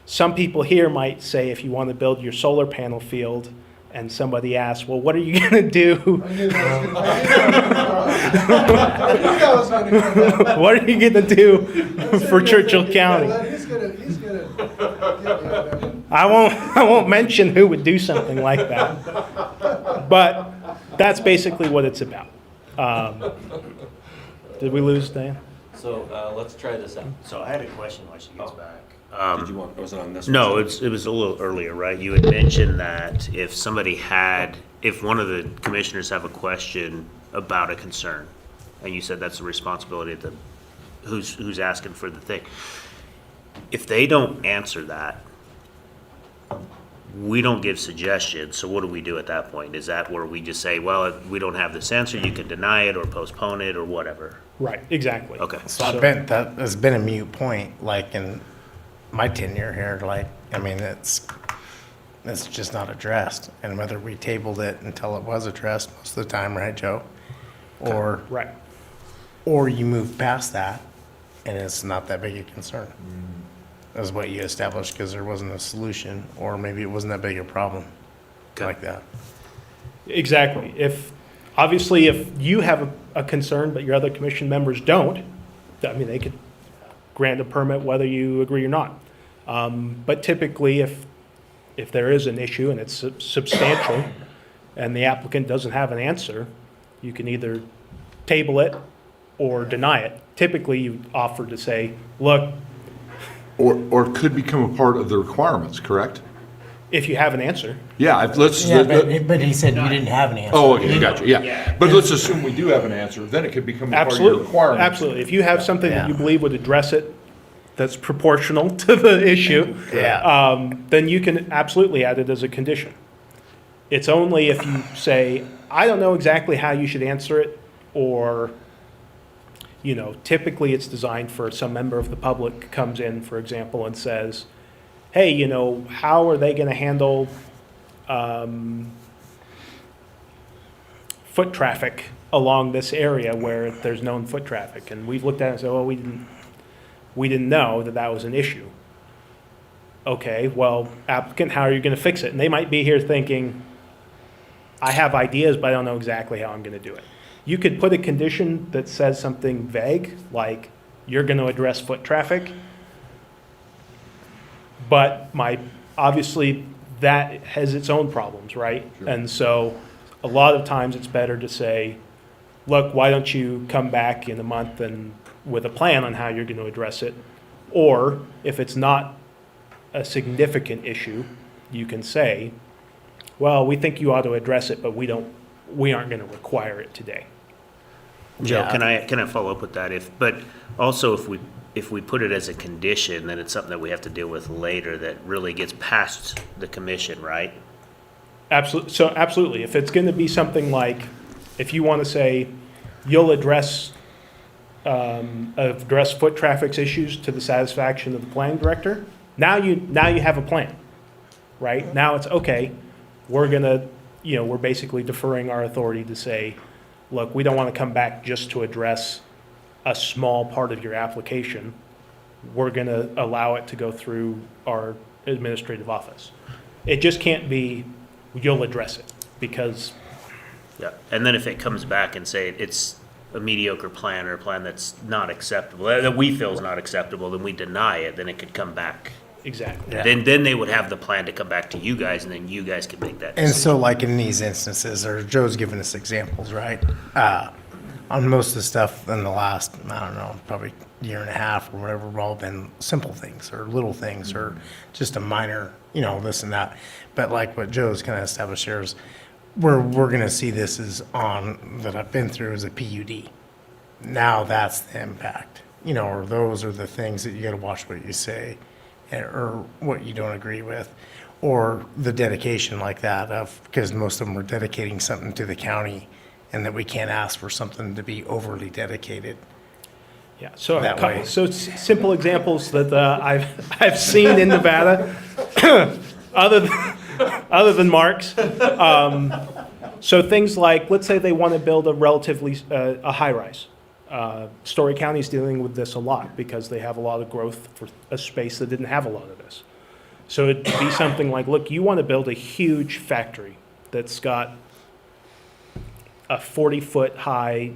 some people here might say, if you want to build your solar panel field and somebody asks, well, what are you going to do? What are you going to do for Churchill County? I won't mention who would do something like that. But that's basically what it's about. Did we lose Dan? So let's try this out. So I had a question while she gets back. Did you want, was it on this one? No, it was a little earlier, right? You had mentioned that if one of the commissioners have a question about a concern, and you said that's the responsibility of who's asking for the thing. If they don't answer that, we don't give suggestions, so what do we do at that point? Is that where we just say, well, if we don't have this answer, you can deny it or postpone it or whatever? Right, exactly. Okay. So that has been a moot point, like in my tenure here, like, I mean, it's just not addressed. And whether we tabled it until it was addressed most of the time, right, Joe? Right. Or you move past that and it's not that big a concern. as what you established because there wasn't a solution, or maybe it wasn't that big a problem like that. Exactly. Obviously, if you have a concern, but your other commission members don't, I mean, they could grant a permit whether you agree or not. But typically, if there is an issue and it's substantial and the applicant doesn't have an answer, you can either table it or deny it. Typically, you offer to say, look, Or could become a part of the requirements, correct? if you have an answer. Yeah, let's. Yeah, but he said you didn't have an answer. Oh, okay, gotcha, yeah. But let's assume we do have an answer, then it could become a part of your Absolutely, requirements. absolutely. If you have something that you Yeah. believe would address it, that's proportional to the issue, Yeah. then you can absolutely add it as a condition. It's only if you say, I don't know exactly how you should answer it, or, typically it's designed for some member of the public comes in, for example, and says, hey, how are they gonna handle, foot traffic along this area where there's known foot traffic? And we've looked at it and said, well, we didn't know that that was an issue. Okay, well, applicant, how are you gonna fix it? And they might be here thinking, I have ideas, but I don't know exactly how I'm gonna do it. You could put a condition that says something vague, like, you're gonna address foot traffic, but obviously, that has its own problems, right? Sure. And so, a lot of times, it's better to say, look, why don't you come back in a month and with a plan on how you're gonna address it? Or, if it's not a significant issue, you can say, well, we think you ought to address it, but we aren't gonna require it today. Joe, Yeah. can I follow up with that? But also if we put it as a condition, then it's something that we have to deal with later that really gets past the commission, right? Absolutely, if it's gonna be something like, if you wanna say, you'll address foot traffic issues to the satisfaction of the planning director, now you have a plan, right? Now it's, okay, we're basically deferring our authority to say, look, we don't want to come back just to address a small part of your application. We're going to allow it to go through our administrative office. It just can't be, you'll address it, because, Yeah, and then if it comes back and say it's a mediocre plan or a plan that's not acceptable, that we feel is not acceptable, then we deny it, then it could come back. exactly. Yeah. Then they would have the plan to come back to you guys, and then you guys could make that And decision. so like in these instances, or Joe's given us examples, right? On most of the stuff in the last, I don't know, probably year and a half or whatever, have all been simple things or little things or just a minor, this and that. But like what Joe's kind of established here is we're going to see this as that I've been through as a PUD. Now that's the impact, or those are the things that you got to watch what you say or what you don't agree with, or the dedication like that because most of them are dedicating something to the county and that we can't ask for something to be overly dedicated. Yeah, so That way. simple examples that I've seen in Nevada, other than Mark's. So things like, let's say they want to build a relatively a high rise. Story County's dealing with this a lot because they have a lot of growth for a space that didn't have a lot of this. So it'd be something like, look, you want to build a huge factory that's got a 40-foot high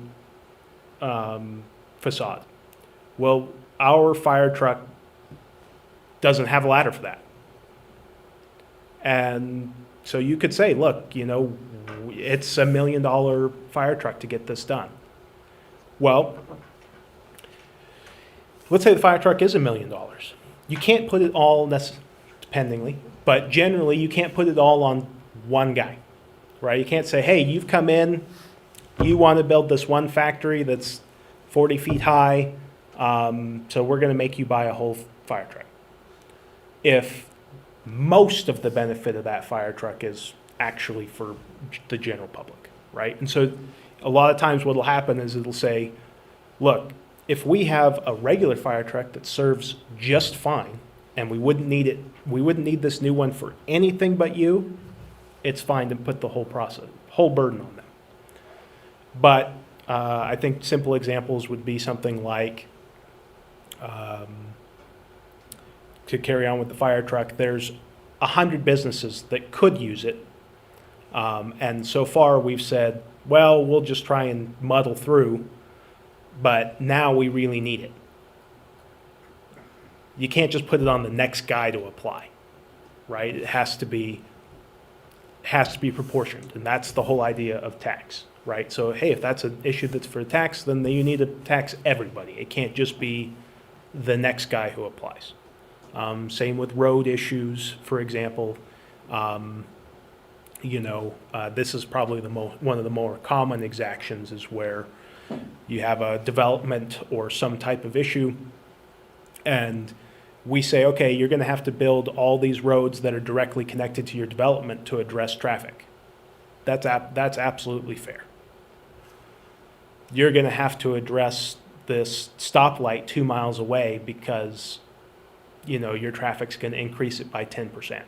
facade. Well, our fire truck doesn't have a ladder for that. And so you could say, look, it's $1 million fire truck to get this done. Well, let's say the fire truck is $1 million. You can't put it all, dependingly, but generally you can't put it all on one guy, right? You can't say, hey, you've come in, you want to build this one factory that's 40 feet high, so we're going to make you buy a whole fire truck. If most of the benefit of that fire truck is actually for the general public, right? And so a lot of times what will happen is it'll say, look, if we have a regular fire truck that serves just fine, and we wouldn't need this new one for anything but you, it's fine to put the whole burden on them. But I think simple examples would be something like, to carry on with the fire truck, there's 100 businesses that could use it. And so far, we've said, well, we'll just try and muddle through, but now we really need it. You can't just put it on the next guy to apply, right? It has to be proportioned, and that's the whole idea of tax, right? So, hey, if that's an issue that's for tax, then you need to tax everybody. It can't just be the next guy who applies. Same with road issues, for example. This is probably one of the more common exactions is where you have a development or some type of issue, and we say, okay, you're going to have to build all these roads that are directly connected to your development to address traffic. That's absolutely fair. You're going to have to address this stoplight 2 miles away because, your traffic's going to increase it by 10%.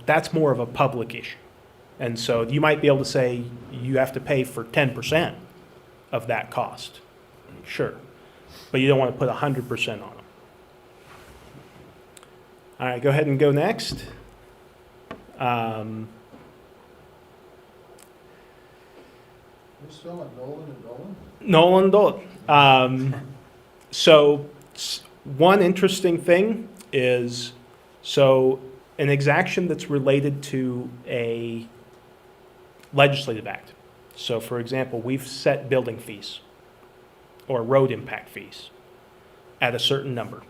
That's more of a public issue. And so you might be able to say you have to pay for 10% of that cost. Sure. But you don't want to put 100% on them. All right, go ahead and go next. We're still at Nolan and Dolan? So one interesting thing is, an exaction that's related to a legislative act. So for example, we've set building fees or road impact fees at a certain number.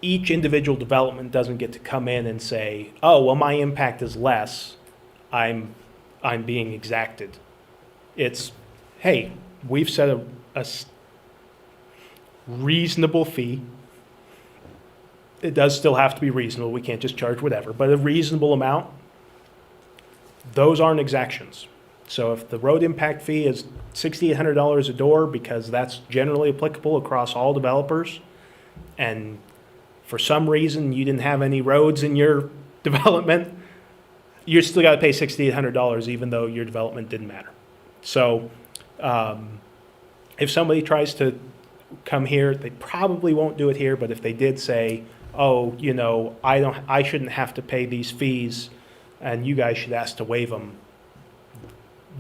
Each individual development doesn't get to come in and say, oh, well, my impact is less, I'm being exacted. It's, hey, we've set a reasonable fee. It does still have to be reasonable. We can't just charge whatever, but a reasonable amount. Those aren't exactions. So if the road impact fee is $6,800 a door, because that's generally applicable across all developers, and for some reason you didn't have any roads in your development, you still got to pay $6,800 even though your development didn't matter. So if somebody tries to come here, they probably won't do it here, but if they did say, oh, I shouldn't have to pay these fees and you guys should ask to waive them,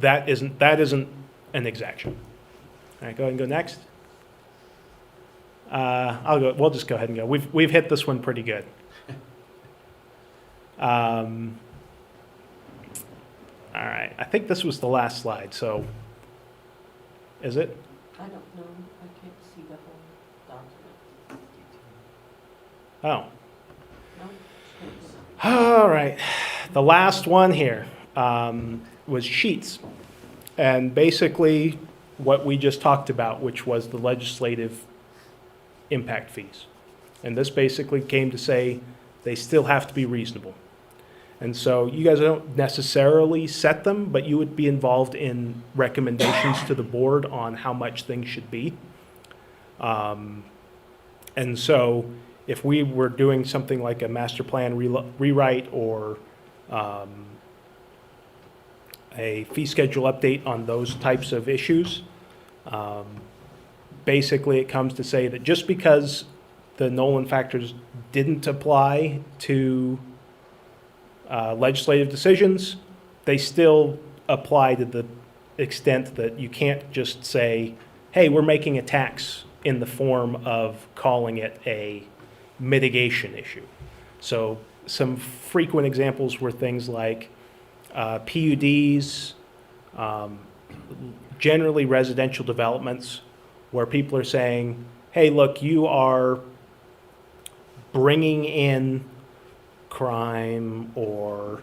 that isn't an exaction. All right, go ahead and go next. We'll just go ahead and go. We've hit this one pretty good. All right, I think this was the last slide, so is it? I don't know, I can't see the whole document. Oh. No? All right, the last one here was sheets. And basically what we just talked about, which was the legislative impact fees. And this basically came to say they still have to be reasonable. And so you guys don't necessarily set them, but you would be involved in recommendations to the board on how much things should be. And so if we were doing something like a master plan rewrite or a fee schedule update on those types of issues, basically it comes to say that just because the Nolan factors didn't apply to legislative decisions, they still apply to the extent that you can't just say, hey, we're making a tax in the form of calling it a mitigation issue. So some frequent examples were things like PUDs, generally residential developments, where people are saying, hey, look, you are bringing in crime, or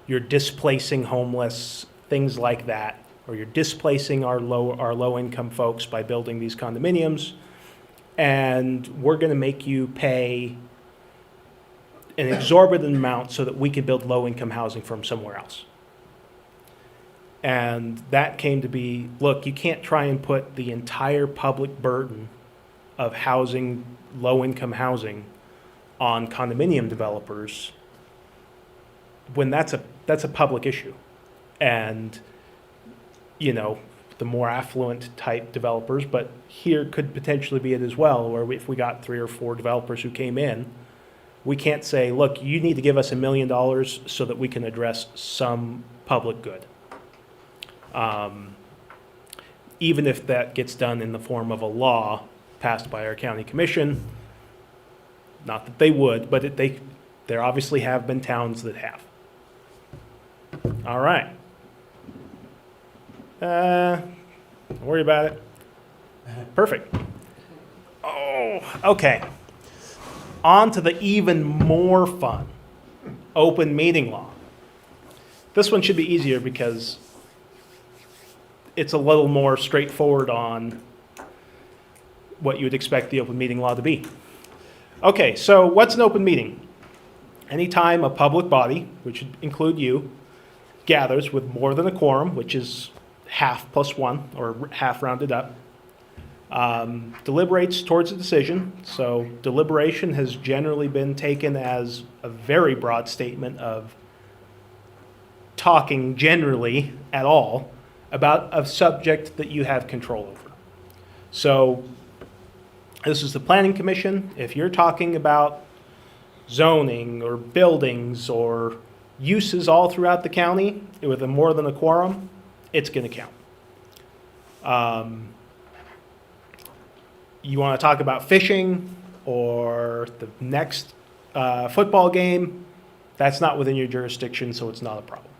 you're displacing homeless, things like that, or you're displacing our low-income folks by building these condominiums, and we're going to make you pay an exorbitant amount so that we can build low-income housing from somewhere else. And that came to be, look, you can't try and put the entire public burden of housing, low-income housing, on condominium developers when that's a public issue. And, the more affluent type developers, but here could potentially be it as well, where if we got 3 or 4 developers who came in, we can't say, look, you need to give us $1 million so that we can address some public good. Even if that gets done in the form of a law passed by our county commission, not that they would, but there obviously have been towns that have. All right. Don't worry about it. Perfect. Oh, okay. On to the even more fun, open meeting law. This one should be easier because it's a little more straightforward on what you would expect the open meeting law to be. Okay, so what's an open meeting? Anytime a public body, which would include you, gathers with more than a quorum, which is half plus 1, or half rounded up, deliberates towards a decision. So deliberation has generally been taken as a very broad statement of talking generally at all about a subject that you have control over. So this is the Planning Commission. If you're talking about zoning or buildings or uses all throughout the county with more than a quorum, it's going to count. You want to talk about fishing or the next football game, that's not within your jurisdiction, so it's not a problem.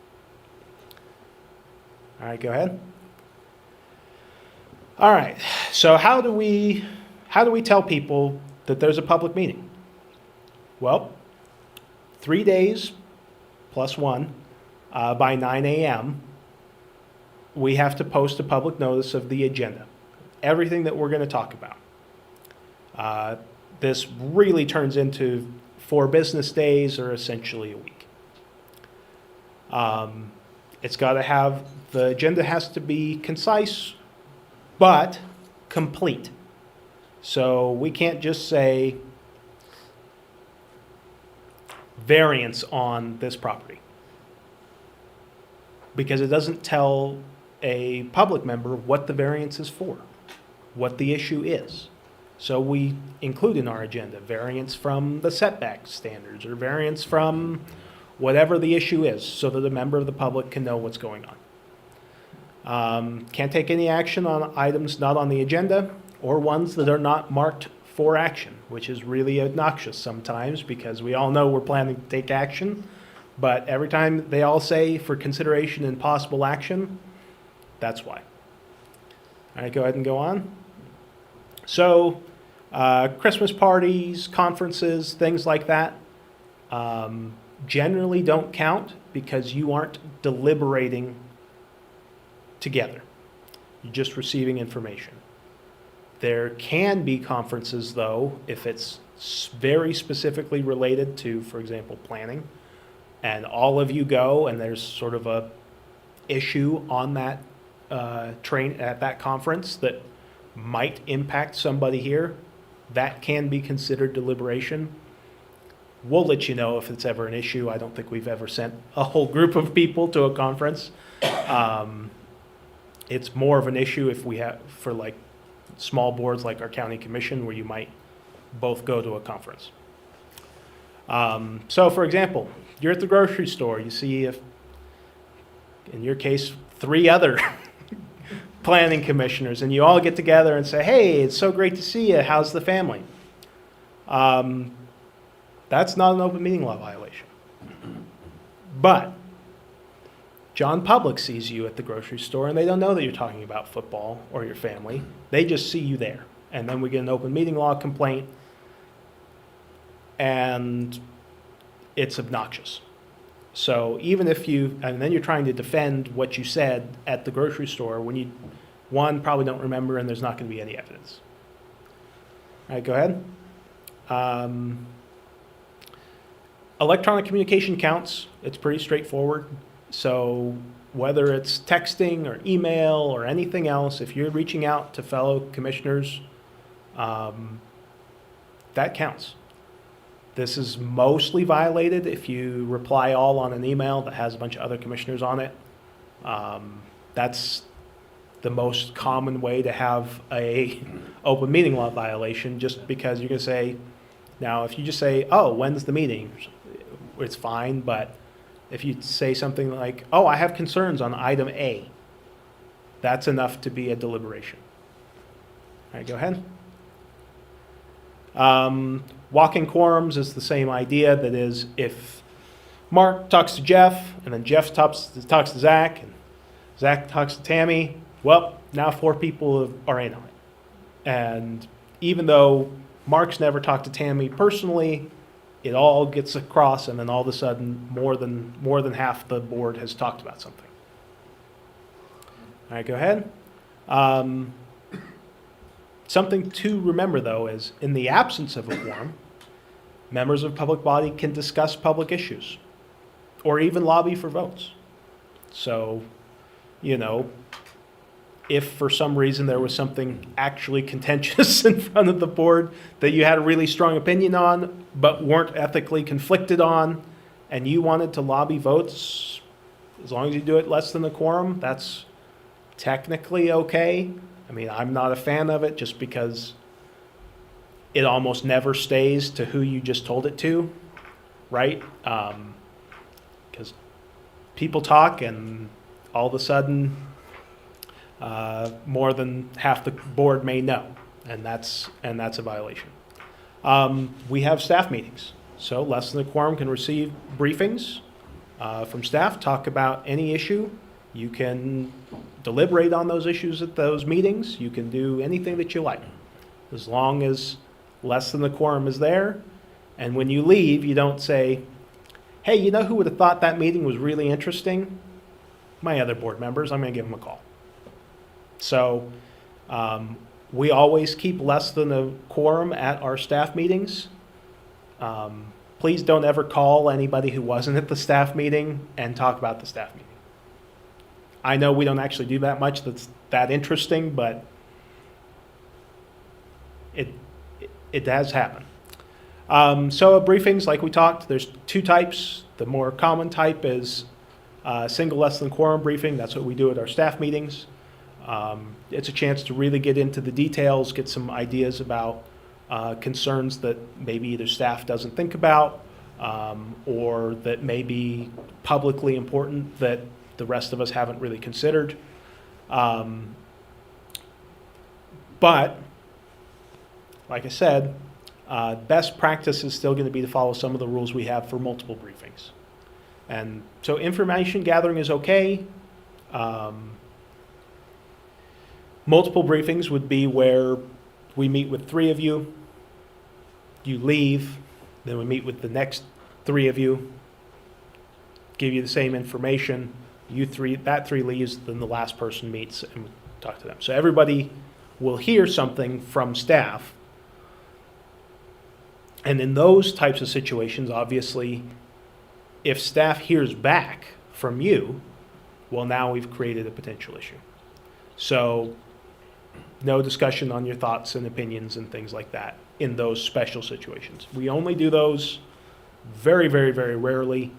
All right, go ahead. All right, so how do we tell people that there's a public meeting? Well, 3 days plus 1 by 9 a.m., we have to post a public notice of the agenda, everything that we're going to talk about. This really turns into 4 business days or essentially a week. It's got to have, the agenda has to be concise, but complete. So we can't just say variance on this property, because it doesn't tell a public member what the variance is for, what the issue is. So we include in our agenda variance from the setback standards or variance from whatever the issue is, so that a member of the public can know what's going on. Can't take any action on items not on the agenda or ones that are not marked for action, which is really obnoxious sometimes because we all know we're planning to take action, but every time they all say for consideration and possible action, that's why. All right, go ahead and go on. So, Christmas parties, conferences, things like that, generally don't count because you aren't deliberating together. You're just receiving information. There can be conferences, though, if it's very specifically related to, for example, planning, and all of you go and there's sort of a issue on that train at that conference that might impact somebody here, that can be considered deliberation. We'll let you know if it's ever an issue. I don't think we've ever sent a whole group of people to a conference. It's more of an issue if we have, for like small boards like our county commission, where you might both go to a conference. So for example, you're at the grocery store, you see, if, in your case, 3 other planning commissioners, and you all get together and say, hey, it's so great to see you, how's the family? That's not an open meeting law violation. But John Public sees you at the grocery store and they don't know that you're talking about football or your family. They just see you there. And then we get an open meeting law complaint and it's obnoxious. So even if you, and then you're trying to defend what you said at the grocery store when you, one, probably don't remember and there's not going to be any evidence. All right, go ahead. Electronic communication counts. It's pretty straightforward. So whether it's texting or email or anything else, if you're reaching out to fellow commissioners, that counts. This is mostly violated if you reply all on an email that has a bunch of other commissioners on it. That's the most common way to have a open meeting law violation, just because you're gonna say, now, if you just say, oh, when's the meeting? It's fine, but if you say something like, oh, I have concerns on item A, that's enough to be a deliberation. All right, go ahead. Walking quorums is the same idea. That is, if Mark talks to Jeff, and then Jeff talks to Zach, and Zach talks to Tammy, well, now 4 people are in on it. And even though Mark's never talked to Tammy personally, it all gets across, and then all of a sudden, more than half the board has talked about something. All right, go ahead. Something to remember, though, is in the absence of a quorum, members of public body can discuss public issues or even lobby for votes. So, if for some reason there was something actually contentious in front of the board that you had a really strong opinion on, but weren't ethically conflicted on, and you wanted to lobby votes, as long as you do it less than a quorum, that's technically okay. I mean, I'm not a fan of it just because it almost never stays to who you just told it to, right? Because people talk, and all of a sudden, more than half the board may know, and that's a violation. We have staff meetings, so less than a quorum can receive briefings from staff, talk about any issue. You can deliberate on those issues at those meetings. You can do anything that you like, as long as less than the quorum is there. And when you leave, you don't say, hey, you know who would have thought that meeting was really interesting? My other board members. I'm going to give them a call. So we always keep less than a quorum at our staff meetings. Please don't ever call anybody who wasn't at the staff meeting and talk about the staff meeting. I know we don't actually do that much that's that interesting, but it does happen. So briefings, like we talked, there's 2 types. The more common type is single less than quorum briefing. That's what we do at our staff meetings. It's a chance to really get into the details, get some ideas about concerns that maybe either staff doesn't think about or that may be publicly important that the rest of us haven't really considered. But, like I said, best practice is still going to be to follow some of the rules we have for multiple briefings. And so information gathering is okay. Multiple briefings would be where we meet with 3 of you, you leave, then we meet with the next 3 of you, give you the same information, that 3 leaves, then the last person meets and we talk to them. So everybody will hear something from staff. And in those types of situations, obviously, if staff hears back from you, well, now we've created a potential issue. So no discussion on your thoughts and opinions and things like that in those special situations. We only do those very, very, very rarely,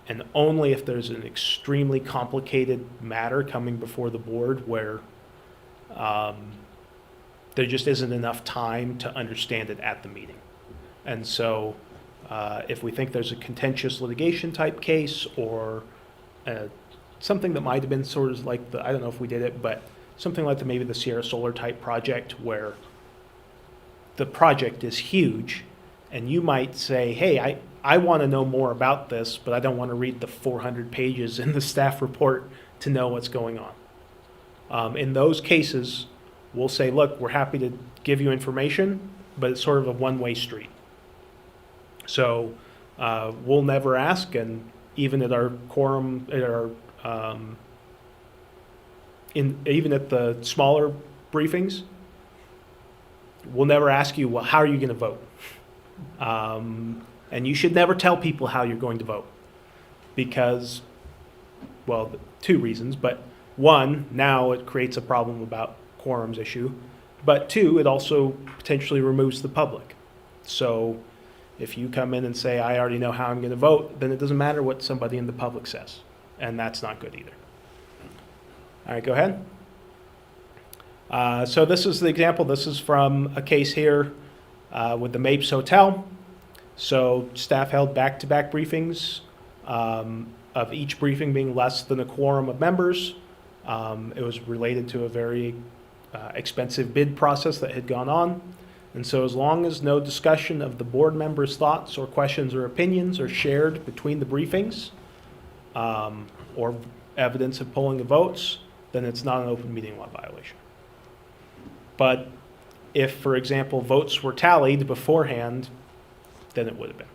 and only if there's an extremely complicated matter coming before the board where there just isn't enough time to understand it at the meeting. And so if we think there's a contentious litigation type case or something that might have been sort of like I don't know if we did it, but something like maybe the Sierra Solar type project where the project is huge and you might say, hey, I want to know more about this, but I don't want to read the 400 pages in the staff report to know what's going on. In those cases, we'll say, look, we're happy to give you information, but it's sort of a one-way street. So we'll never ask, and even at our quorum, even at the smaller briefings, we'll never ask you, well, how are you going to vote? And you should never tell people how you're going to vote because, well, 2 reasons, but 1, now it creates a problem about quorums issue, but 2, it also potentially removes the public. So if you come in and say, I already know how I'm going to vote, then it doesn't matter what somebody in the public says, and that's not good either. All right, go ahead. So this is the example. This is from a case here with the Mapes Hotel. So staff held back-to-back briefings, of each briefing being less than a quorum of members. It was related to a very expensive bid process that had gone on. And so as long as no discussion of the board members' thoughts or questions or opinions are shared between the briefings, or evidence of polling of votes, then it's not an open meeting law violation. But if, for example, votes were tallied beforehand, then it would have been.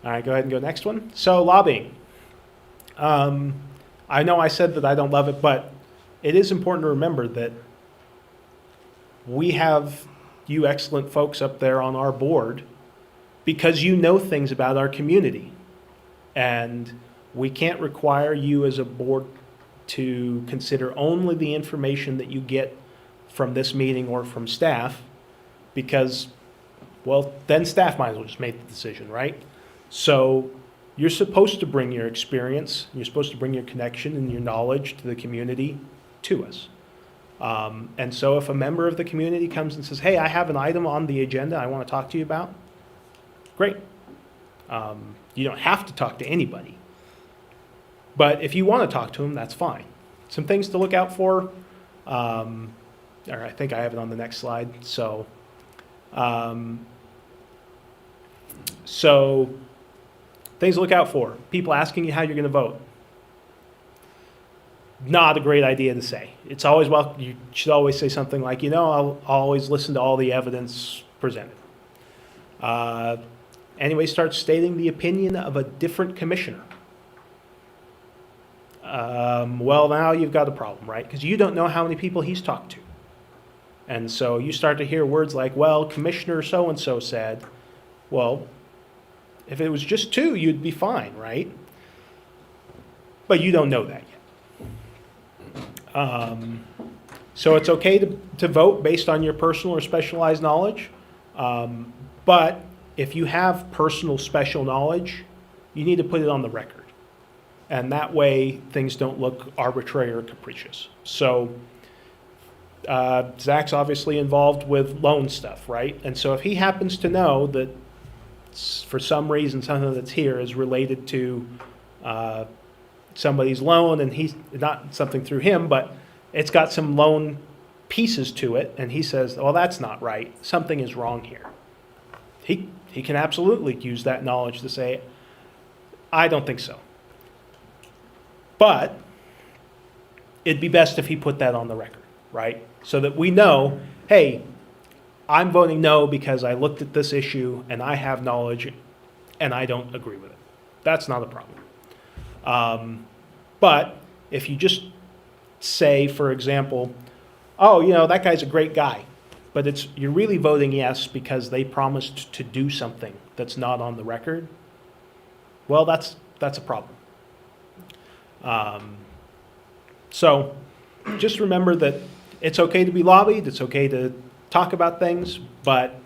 All right, go ahead and go next one. So lobbying. I know I said that I don't love it, but it is important to remember that we have you excellent folks up there on our board because you know things about our community. And we can't require you as a board to consider only the information that you get from this meeting or from staff because, well, then staff might as well just make the decision, right? So you're supposed to bring your experience, you're supposed to bring your connection and your knowledge to the community to us. And so if a member of the community comes and says, hey, I have an item on the agenda I want to talk to you about, great. You don't have to talk to anybody. But if you want to talk to them, that's fine. Some things to look out for, or I think I have it on the next slide. So things to look out for. People asking you how you're going to vote. Not a great idea to say. It's always, well, you should always say something like, I'll always listen to all the evidence presented. Anyway, start stating the opinion of a different commissioner. Well, now you've got a problem, right? Because you don't know how many people he's talked to. And so you start to hear words like, well, Commissioner so-and-so said, well, if it was just 2, you'd be fine, right? But you don't know that yet. So it's okay to vote based on your personal or specialized knowledge. But if you have personal special knowledge, you need to put it on the record. And that way, things don't look arbitrary or capricious. So Zach's obviously involved with loan stuff, right? And so if he happens to know that for some reason something that's here is related to somebody's loan, and he's not something through him, but it's got some loan pieces to it, and he says, well, that's not right. Something is wrong here. He can absolutely use that knowledge to say, I don't think so. But it'd be best if he put that on the record, right? So that we know, hey, I'm voting no because I looked at this issue and I have knowledge and I don't agree with it. That's not a problem. But if you just say, for example, oh, that guy's a great guy, but you're really voting yes because they promised to do something that's not on the record, well, that's a problem. So just remember that it's okay to be lobbied, it's okay to talk about things, but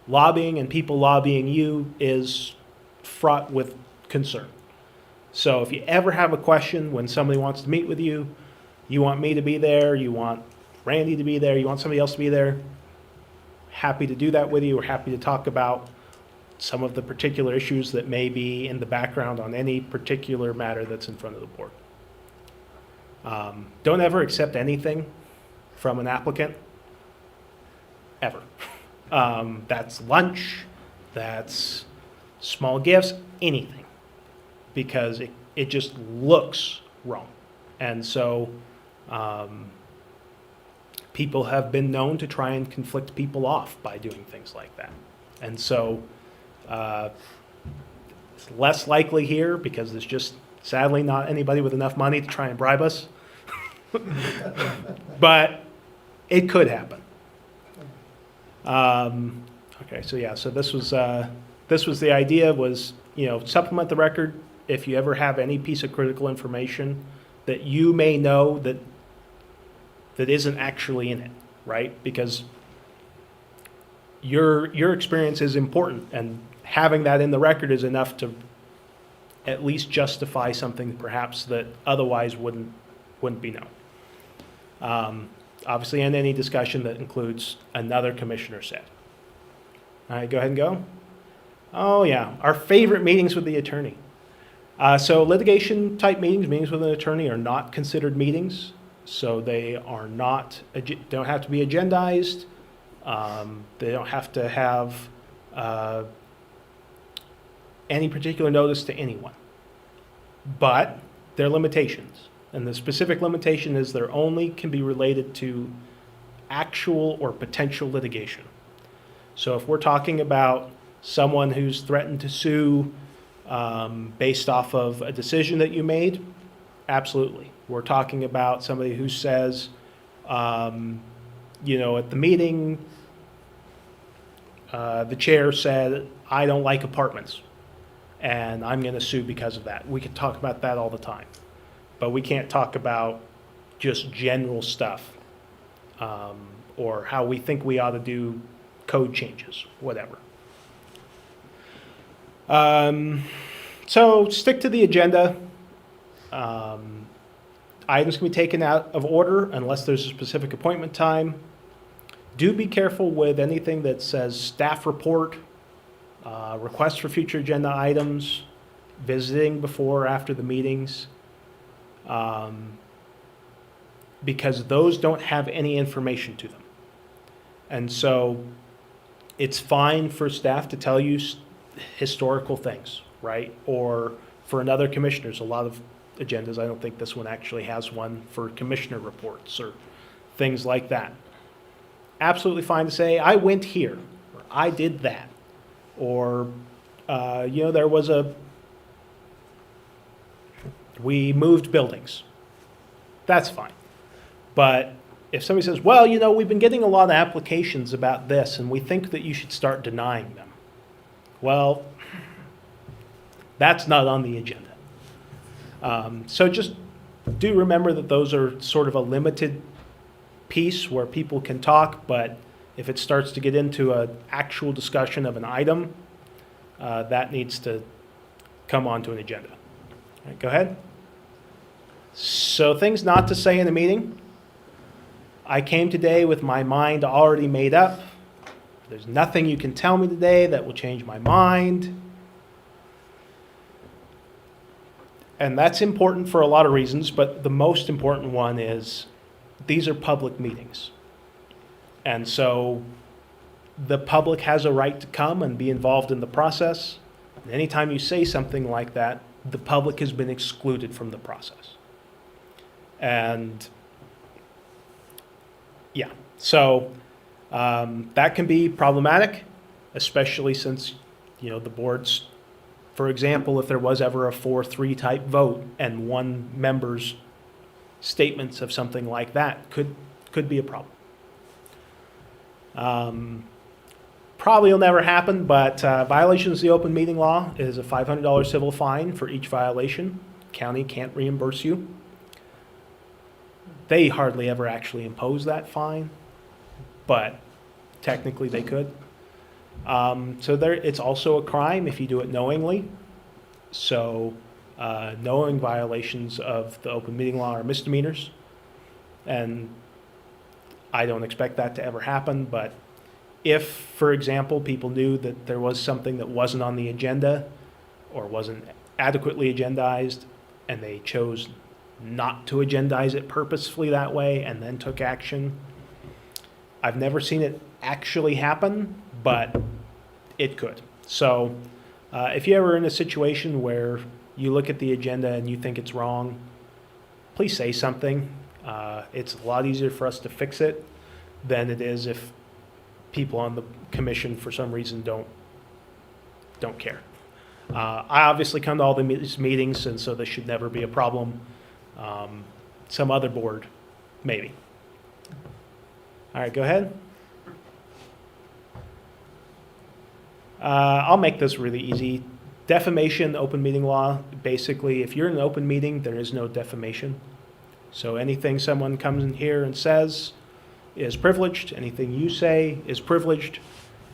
lobbying and people lobbying you is fraught with concern. So if you ever have a question when somebody wants to meet with you, you want me to be there, you want Randy to be there, you want somebody else to be there, happy to do that with you. We're happy to talk about some of the particular issues that may be in the background on any particular matter that's in front of the board. Don't ever accept anything from an applicant, ever. That's lunch, that's small gifts, anything, because it just looks wrong. And so people have been known to try and conflict people off by doing things like that. And so it's less likely here because there's just sadly not anybody with enough money to try and bribe us. But it could happen. Okay, so yeah, so this was the idea was, supplement the record if you ever have any piece of critical information that you may know that isn't actually in it, right? Because your experience is important, and having that in the record is enough to at least justify something perhaps that otherwise wouldn't wouldn't be known. Obviously, and any discussion that includes another commissioner said. All right, go ahead and go. Oh, yeah, our favorite meetings with the attorney. So litigation type meetings, meetings with an attorney are not considered meetings. So they are not, don't have to be agendized. They don't have to have any particular notice to anyone. But there are limitations. And the specific limitation is there only can be related to actual or potential litigation. So if we're talking about someone who's threatened to sue based off of a decision that you made, absolutely. We're talking about somebody who says, at the meeting, the chair said, I don't like apartments, and I'm going to sue because of that. We could talk about that all the time, but we can't talk about just general stuff or how we think we ought to do code changes, whatever. So stick to the agenda. Items can be taken out of order unless there's a specific appointment time. Do be careful with anything that says staff report, requests for future agenda items, visiting before or after the meetings, because those don't have any information to them. And so it's fine for staff to tell you historical things, right? Or for another commissioner's, a lot of agendas, I don't think this one actually has one for commissioner reports or things like that. Absolutely fine to say, I went here, or I did that, or, there was we moved buildings. That's fine. But if somebody says, well, we've been getting a lot of applications about this, and we think that you should start denying them. Well, that's not on the agenda. So just do remember that those are sort of a limited piece where people can talk, but if it starts to get into an actual discussion of an item, that needs to come onto an agenda. All right, go ahead. So things not to say in a meeting. I came today with my mind already made up. There's nothing you can tell me today that will change my mind. And that's important for a lot of reasons, but the most important one is these are public meetings. And so the public has a right to come and be involved in the process. And anytime you say something like that, the public has been excluded from the process. And yeah, so that can be problematic, especially since, the board's, for example, if there was ever a 4-3 type vote and one member's statements of something like that could be a problem. Probably will never happen, but violations of the open meeting law is a $500 civil fine for each violation. County can't reimburse you. They hardly ever actually impose that fine, but technically they could. So it's also a crime if you do it knowingly. So knowing violations of the open meeting law are misdemeanors. And I don't expect that to ever happen, but if, for example, people knew that there was something that wasn't on the agenda or wasn't adequately agendized and they chose not to agendize it purposefully that way and then took action, I've never seen it actually happen, but it could. So if you're ever in a situation where you look at the agenda and you think it's wrong, please say something. It's a lot easier for us to fix it than it is if people on the commission for some reason don't care. I obviously come to all these meetings, and so this should never be a problem. Some other board, maybe. All right, go ahead. I'll make this really easy. Defamation, open meeting law, basically, if you're in an open meeting, there is no defamation. So anything someone comes in here and says is privileged. Anything you say is privileged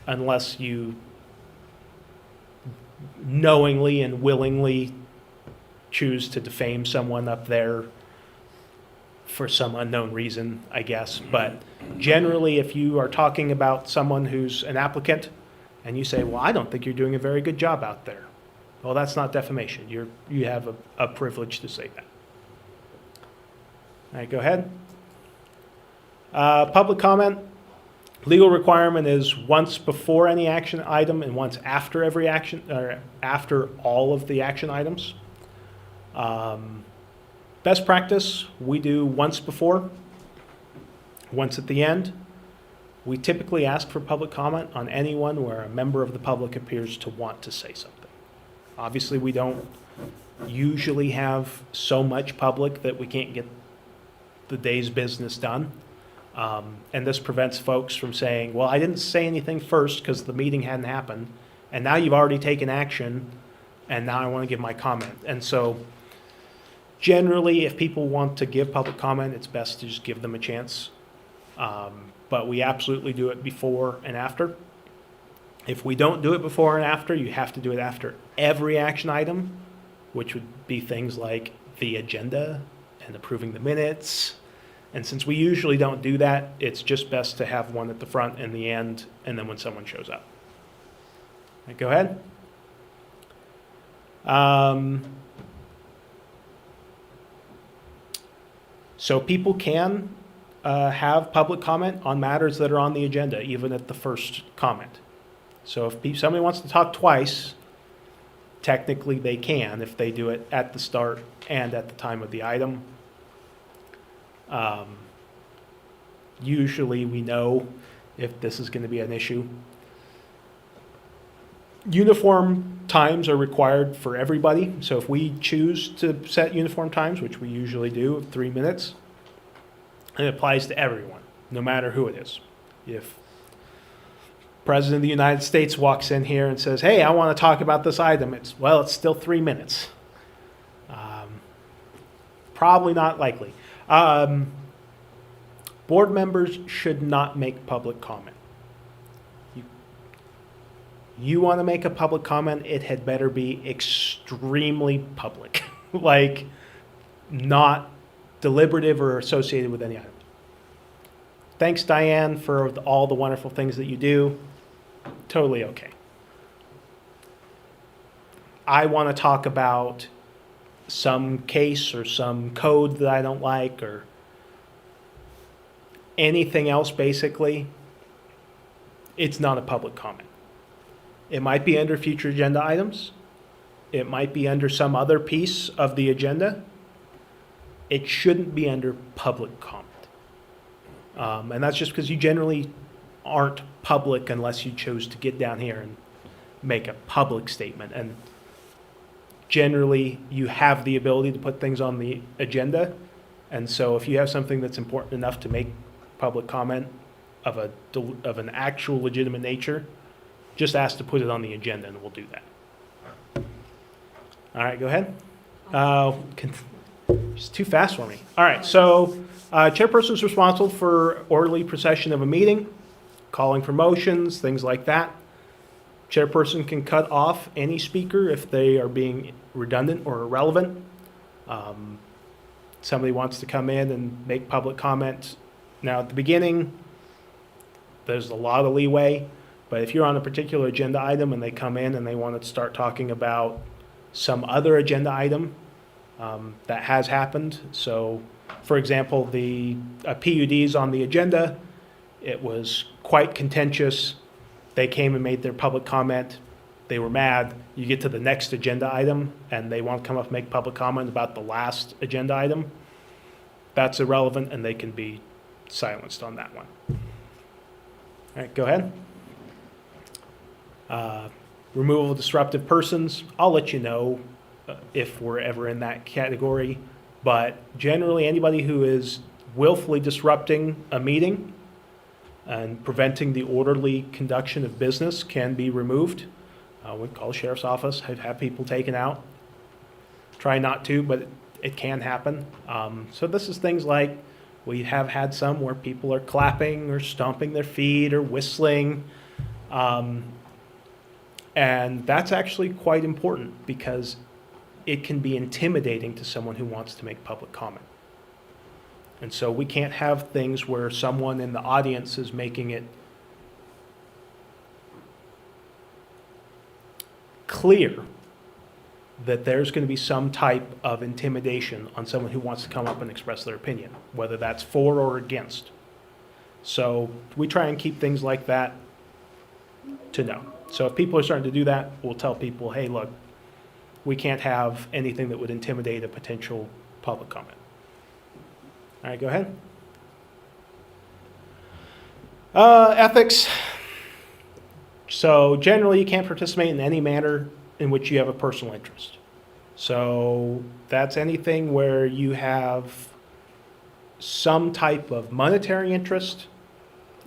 unless you knowingly and willingly choose to defame someone up there for some unknown reason, I guess. But generally, if you are talking about someone who's an applicant and you say, well, I don't think you're doing a very good job out there, well, that's not defamation. You have a privilege to say that. All right, go ahead. Public comment. Legal requirement is once before any action item and once after every action, or after all of the action items. Best practice, we do once before, once at the end. We typically ask for public comment on anyone where a member of the public appears to want to say something. Obviously, we don't usually have so much public that we can't get the day's business done. And this prevents folks from saying, well, I didn't say anything first because the meeting hadn't happened, and now you've already taken action, and now I want to give my comment. And so generally, if people want to give public comment, it's best to just give them a chance. But we absolutely do it before and after. If we don't do it before and after, you have to do it after every action item, which would be things like the agenda and approving the minutes. And since we usually don't do that, it's just best to have one at the front and the end, and then when someone shows up. Right, go ahead. So people can have public comment on matters that are on the agenda, even at the first comment. So if somebody wants to talk twice, technically they can if they do it at the start and at the time of the item. Usually we know if this is going to be an issue. Uniform times are required for everybody. So if we choose to set uniform times, which we usually do, of 3 minutes, it applies to everyone, no matter who it is. If President of the United States walks in here and says, hey, I want to talk about this item, it's still 3 minutes. Probably not likely. Board members should not make public comment. You want to make a public comment, it had better be extremely public, like not deliberative or associated with any item. Thanks, Diane, for all the wonderful things that you do. Totally okay. I want to talk about some case or some code that I don't like or anything else, basically. It's not a public comment. It might be under future agenda items. It might be under some other piece of the agenda. It shouldn't be under public comment. And that's just because you generally aren't public unless you chose to get down here and make a public statement. And generally, you have the ability to put things on the agenda. And so if you have something that's important enough to make public comment of an actual legitimate nature, just ask to put it on the agenda and we'll do that. All right, go ahead. It's too fast for me. All right, so chairperson is responsible for orderly procession of a meeting, calling for motions, things like that. Chairperson can cut off any speaker if they are being redundant or irrelevant. Somebody wants to come in and make public comment. Now, at the beginning, there's a lot of leeway, but if you're on a particular agenda item and they come in and they want to start talking about some other agenda item, that has happened. So, for example, the PUDs on the agenda, it was quite contentious. They came and made their public comment. They were mad. You get to the next agenda item and they want to come up and make public comment about the last agenda item. That's irrelevant and they can be silenced on that one. All right, go ahead. Removal of disruptive persons. I'll let you know if we're ever in that category, but generally anybody who is willfully disrupting a meeting and preventing the orderly conduction of business can be removed. We call the sheriff's office, have people taken out. Try not to, but it can happen. So this is things like, we have had some where people are clapping or stomping their feet or whistling. And that's actually quite important because it can be intimidating to someone who wants to make public comment. And so we can't have things where someone in the audience is making it clear that there's going to be some type of intimidation on someone who wants to come up and express their opinion, whether that's for or against. So we try and keep things like that to know. So if people are starting to do that, we'll tell people, hey, look, we can't have anything that would intimidate a potential public comment. All right, go ahead. Ethics. So generally, you can't participate in any manner in which you have a personal interest. So that's anything where you have some type of monetary interest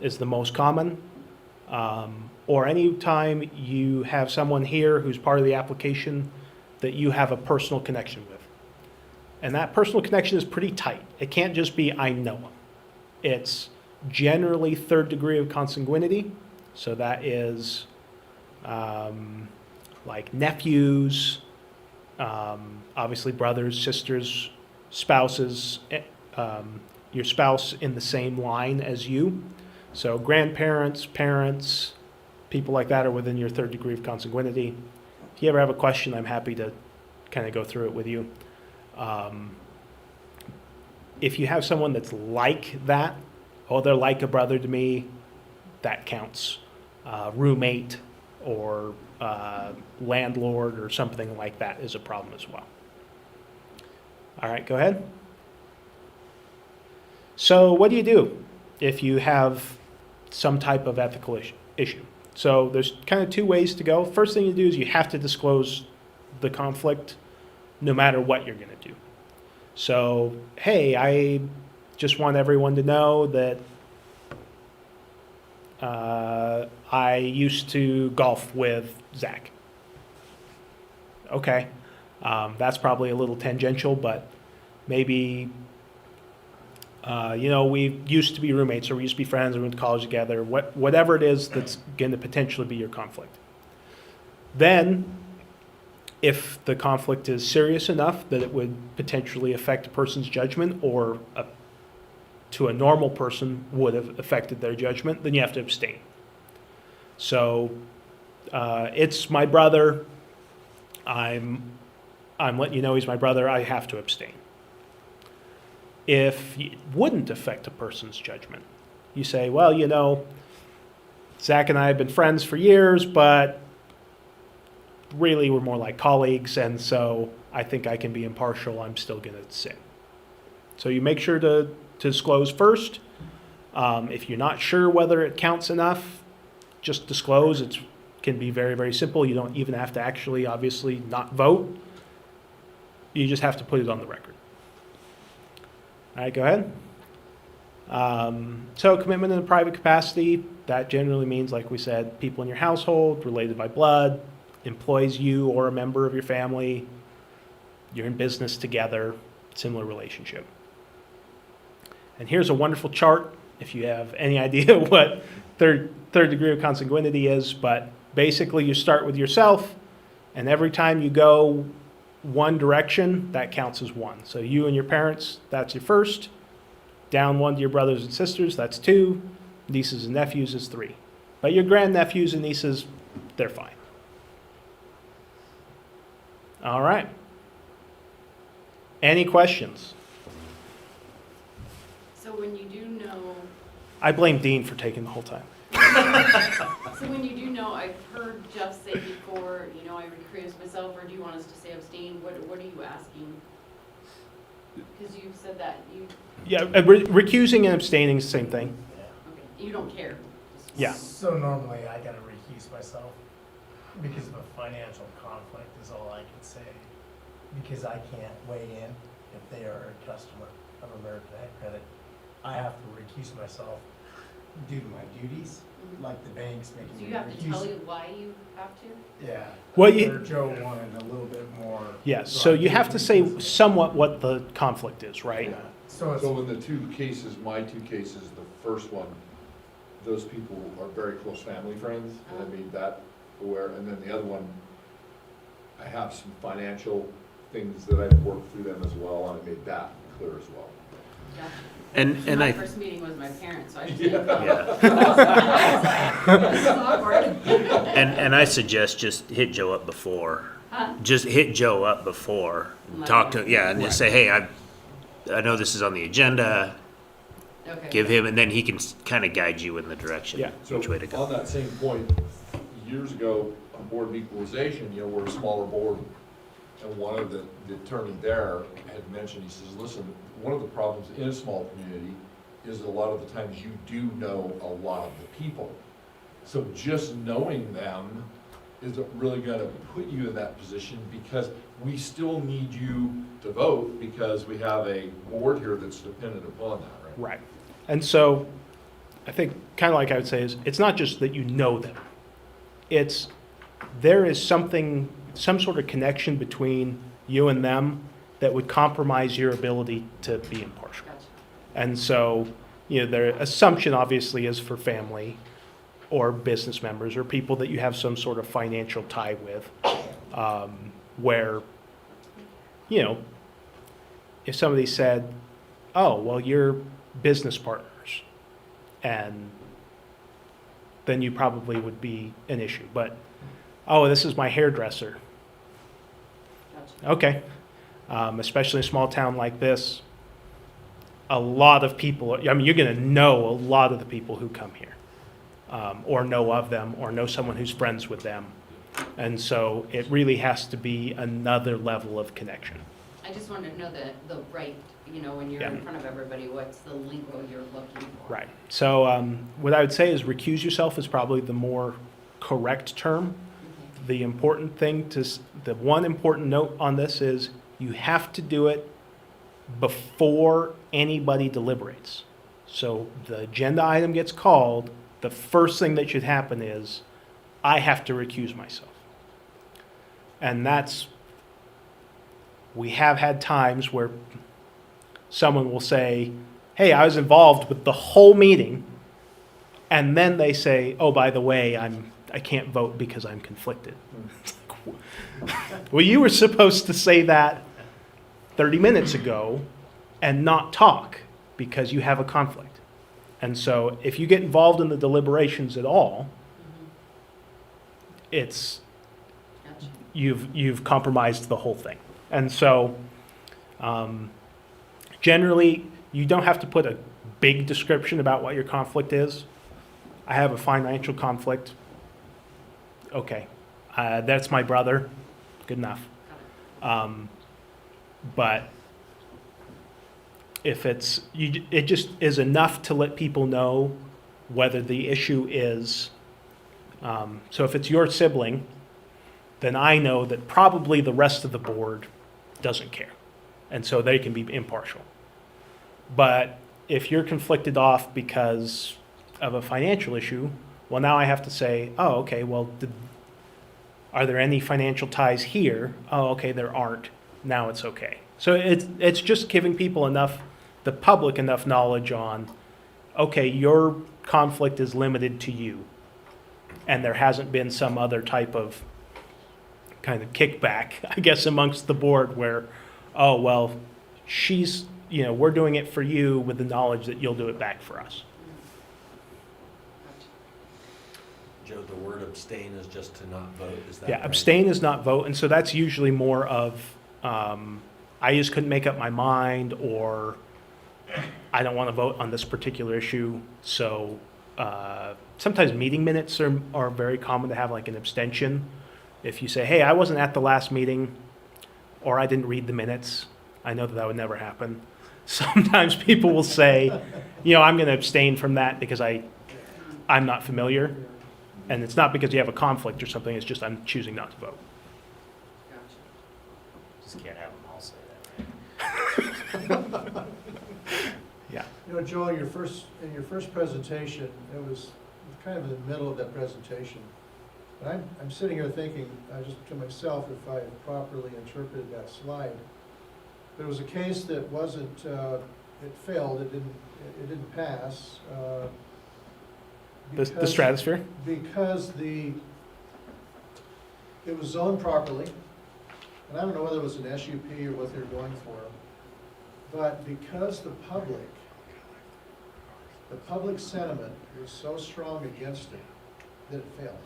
is the most common. Or any time you have someone here who's part of the application that you have a personal connection with. And that personal connection is pretty tight. It can't just be, I know him. It's generally third degree of consanguinity. So that is like nephews, obviously brothers, sisters, spouses, your spouse in the same line as you. So grandparents, parents, people like that are within your third degree of consanguinity. If you ever have a question, I'm happy to kind of go through it with you. If you have someone that's like that, oh, they're like a brother to me, that counts. Roommate or landlord or something like that is a problem as well. All right, go ahead. So what do you do if you have some type of ethical issue? So there's kind of two ways to go. First thing you do is you have to disclose the conflict no matter what you're going to do. So, hey, I just want everyone to know that I used to golf with Zach. Okay, that's probably a little tangential, but maybe, we used to be roommates or we used to be friends or we went to college together, whatever it is that's going to potentially be your conflict. Then, if the conflict is serious enough that it would potentially affect a person's judgment or to a normal person would have affected their judgment, then you have to abstain. So it's my brother. I'm letting you know he's my brother. I have to abstain. If it wouldn't affect a person's judgment, you say, well, Zach and I have been friends for years, but really we're more like colleagues, and so I think I can be impartial. I'm still going to sit. So you make sure to disclose first. If you're not sure whether it counts enough, just disclose. It can be very, very simple. You don't even have to actually, obviously, not vote. You just have to put it on the record. All right, go ahead. So commitment in a private capacity, that generally means, like we said, people in your household, related by blood, employs you or a member of your family, you're in business together, similar relationship. And here's a wonderful chart if you have any idea what third degree of consanguinity is, but basically you start with yourself, and every time you go one direction, that counts as one. So you and your parents, that's your first. Down one to your brothers and sisters, that's 2. Nieces and nephews is 3. But your grandnephews and nieces, they're fine. All right. Any questions? So when you do know, I blame Dean for taking the whole time. so when you do know, I've heard Jeff say before, I recuse myself, or do you want us to say abstain? What are you asking? Because you said that you, Yeah, recusing and abstaining is the same thing. okay, you don't care. Yeah. So normally I gotta recuse myself because of a financial conflict is all I can say. Because I can't weigh in if they are a customer of American Credit. I have to recuse myself due to my duties, like the bank's making Do me you have to recuse. tell you why you have to? Yeah. Well, Or Joe wanted a little bit more. Yes, so you have to say somewhat what the conflict is, right? Yeah. So it's, So in the 2 cases, my 2 cases, the first one, those people are very close family friends, and I made that aware, and then the other one, I have some financial things that I've worked through them as well, and I made that clear as well. Gotcha. And My I, first meeting was my parents, so I just. yeah. This is awkward. And I suggest just hit Joe up before. Huh? Just hit Joe up before. Talk to, yeah, and just say, hey, I know this is on the agenda. Okay. Give him, and then he can kind of guide you in the direction, Yeah. which way to So on go. that same point, years ago, on Board of Equalization, we're a smaller board. And one of the attorney there had mentioned, he says, listen, one of the problems in a small community is a lot of the times you do know a lot of the people. So just knowing them isn't really gonna put you in that position, because we still need you to vote, because we have a board here that's dependent upon that, right? Right. And so I think kind of like I would say is, it's not just that you know them. It's, there is something, some sort of connection between you and them that would compromise your ability to be impartial. Gotcha. And so, their assumption obviously is for family or business members or people that you have some sort of financial tie with, where, if somebody said, oh, well, you're business partners, and then you probably would be an issue. But, oh, this is my hairdresser. Gotcha. Okay. Especially in a small town like this, a lot of people, I mean, you're going to know a lot of the people who come here, or know of them, or know someone who's friends with them. And so it really has to be another level of connection. I just wanted to know the right, when you're Yeah. in front of everybody, what's the lingo you're looking for? Right. So what I would say is recuse yourself is probably the more correct term. Okay. The important thing the one important note on this is you have to do it before anybody deliberates. So the agenda item gets called, the first thing that should happen is I have to recuse myself. And we have had times where someone will say, hey, I was involved with the whole meeting, and then they say, oh, by the way, I can't vote because I'm conflicted. Well, you were supposed to say that 30 minutes ago and not talk because you have a conflict. And so if you get involved in the deliberations at all, it's, Gotcha. you've compromised the whole thing. And so generally, you don't have to put a big description about what your conflict is. I have a financial conflict. Okay, that's my brother. Good enough. But if it just is enough to let people know whether the issue is, so if it's your sibling, then I know that probably the rest of the board doesn't care. And so they can be impartial. But if you're conflicted off because of a financial issue, well, now I have to say, oh, okay, well, are there any financial ties here? Oh, okay, there aren't. Now it's okay. So it's just giving people the public enough knowledge on, okay, your conflict is limited to you. And there hasn't been some other type of kind of kickback, I guess, amongst the board where, oh, well, we're doing it for you with the knowledge that you'll do it back for us. Joe, the word abstain is just to not vote, is that Yeah, right? abstain is not vote, and so that's usually more of, I just couldn't make up my mind, or I don't want to vote on this particular issue. So sometimes meeting minutes are very common to have like an abstention. If you say, hey, I wasn't at the last meeting, or I didn't read the minutes, I know that would never happen. Sometimes people will say, I'm going to abstain from that because I'm not familiar. And it's not because you have a conflict or something, it's just I'm choosing not to vote. Gotcha. Just can't have them all say that, right? Yeah. Joe, in your first presentation, it was kind of in the middle of that presentation. And I'm sitting here thinking, just to myself, if I had properly interpreted that slide. There was a case that wasn't, it failed, it didn't pass. The because- stratosphere? Because it was zoned properly, and I don't know whether it was an SUP or what they're going for, but because the public the public sentiment was so strong against it that it failed.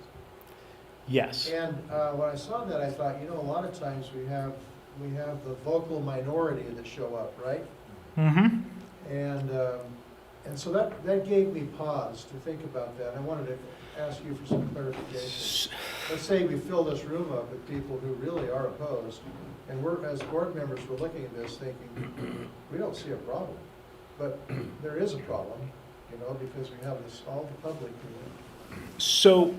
Yes. And when I saw that, I thought, a lot of times we have the vocal minority that show up, right? Mm-hmm. And so that gave me pause to think about that. I wanted to ask you for some clarification. Let's say we fill this room up with people who really are opposed, and we're, as board members, we're looking at this thinking, we don't see a problem. But there is a problem, because we have this, all the public. So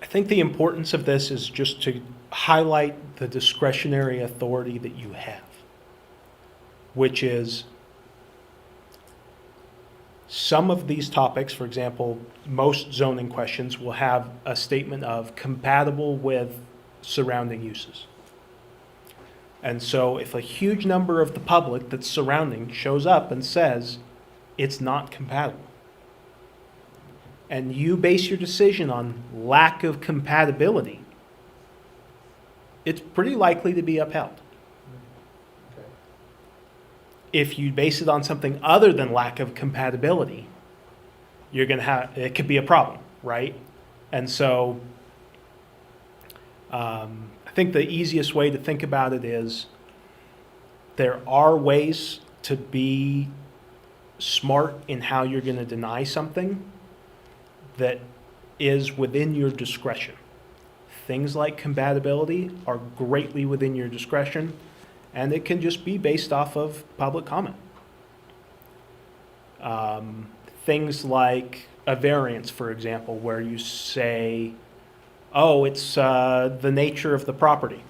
I think the importance of this is just to highlight the discretionary authority that you have, which is some of these topics, for example, most zoning questions will have a statement of compatible with surrounding uses. And so if a huge number of the public that's surrounding shows up and says it's not compatible, and you base your decision on lack of compatibility, it's pretty likely to be upheld. Okay. If you base it on something other than lack of compatibility, you're going to have, it could be a problem, right? And so I think the easiest way to think about it is there are ways to be smart in how you're going to deny something that is within your discretion. Things like compatibility are greatly within your discretion, and it can just be based off of public comment. Things like a variance, for example, where you say, oh, it's the nature of the property.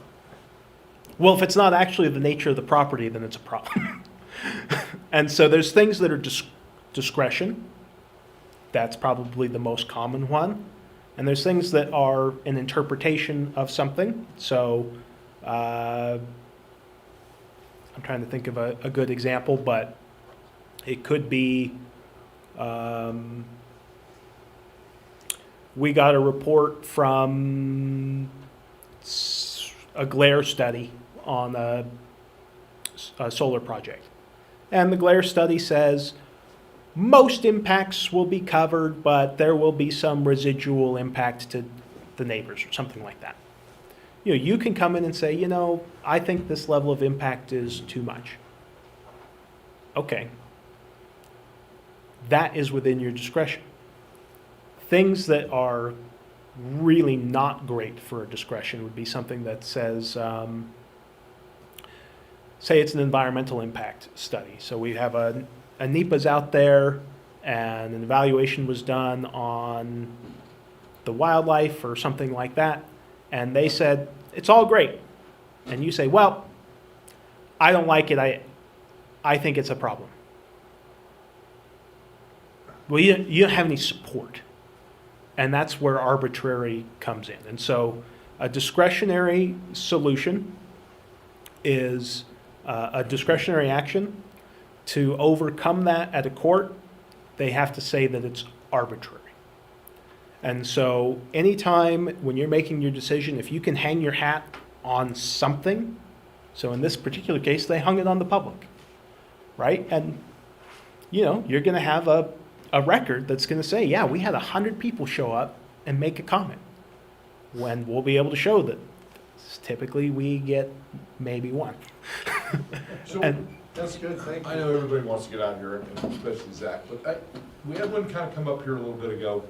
Well, if it's not actually the nature of the property, then it's a problem. And so there's things that are discretion. That's probably the most common one. And there's things that are an interpretation of something. So I'm trying to think of a good example, but it could be we got a report from a glare study on a solar project. And the glare study says most impacts will be covered, but there will be some residual impact to the neighbors or something like that. You can come in and say, I think this level of impact is too much. Okay. That is within your discretion. Things that are really not great for a discretion would be something that says, say it's an environmental impact study. So we have a NEPA's out there and an evaluation was done on the wildlife or something like that. And they said, it's all great. And you say, well, I don't like it. I think it's a problem. Well, you don't have any support. And that's where arbitrary comes in. And so a discretionary solution is a discretionary action. To overcome that at a court, they have to say that it's arbitrary. And so anytime when you're making your decision, if you can hang your hat on something, so in this particular case, they hung it on the public, right? And, you're going to have a record that's going to say, yeah, we had 100 people show up and make a comment, when we'll be able to show that typically we get maybe one. So, That's good, thank you. I know everybody wants to get out here, and especially Zach, but we had one kind of come up here a little bit ago.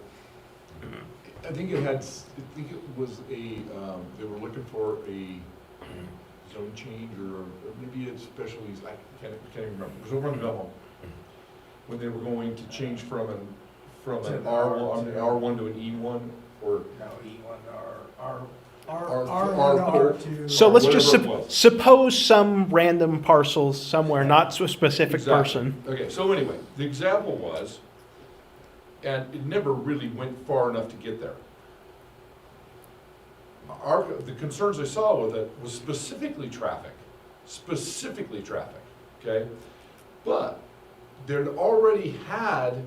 I think it was they were looking for a zone change or maybe a special use, I can't even remember. It was over on the Belmont. When they were going to change from an R1 to an E1 or. No, E1 R2. So let's just Whatever it was. suppose some random parcel somewhere, not to a specific Exactly. person. Okay, so anyway, the example was, and it never really went far enough to get there. The concerns I saw with it was specifically traffic, okay? But there'd already had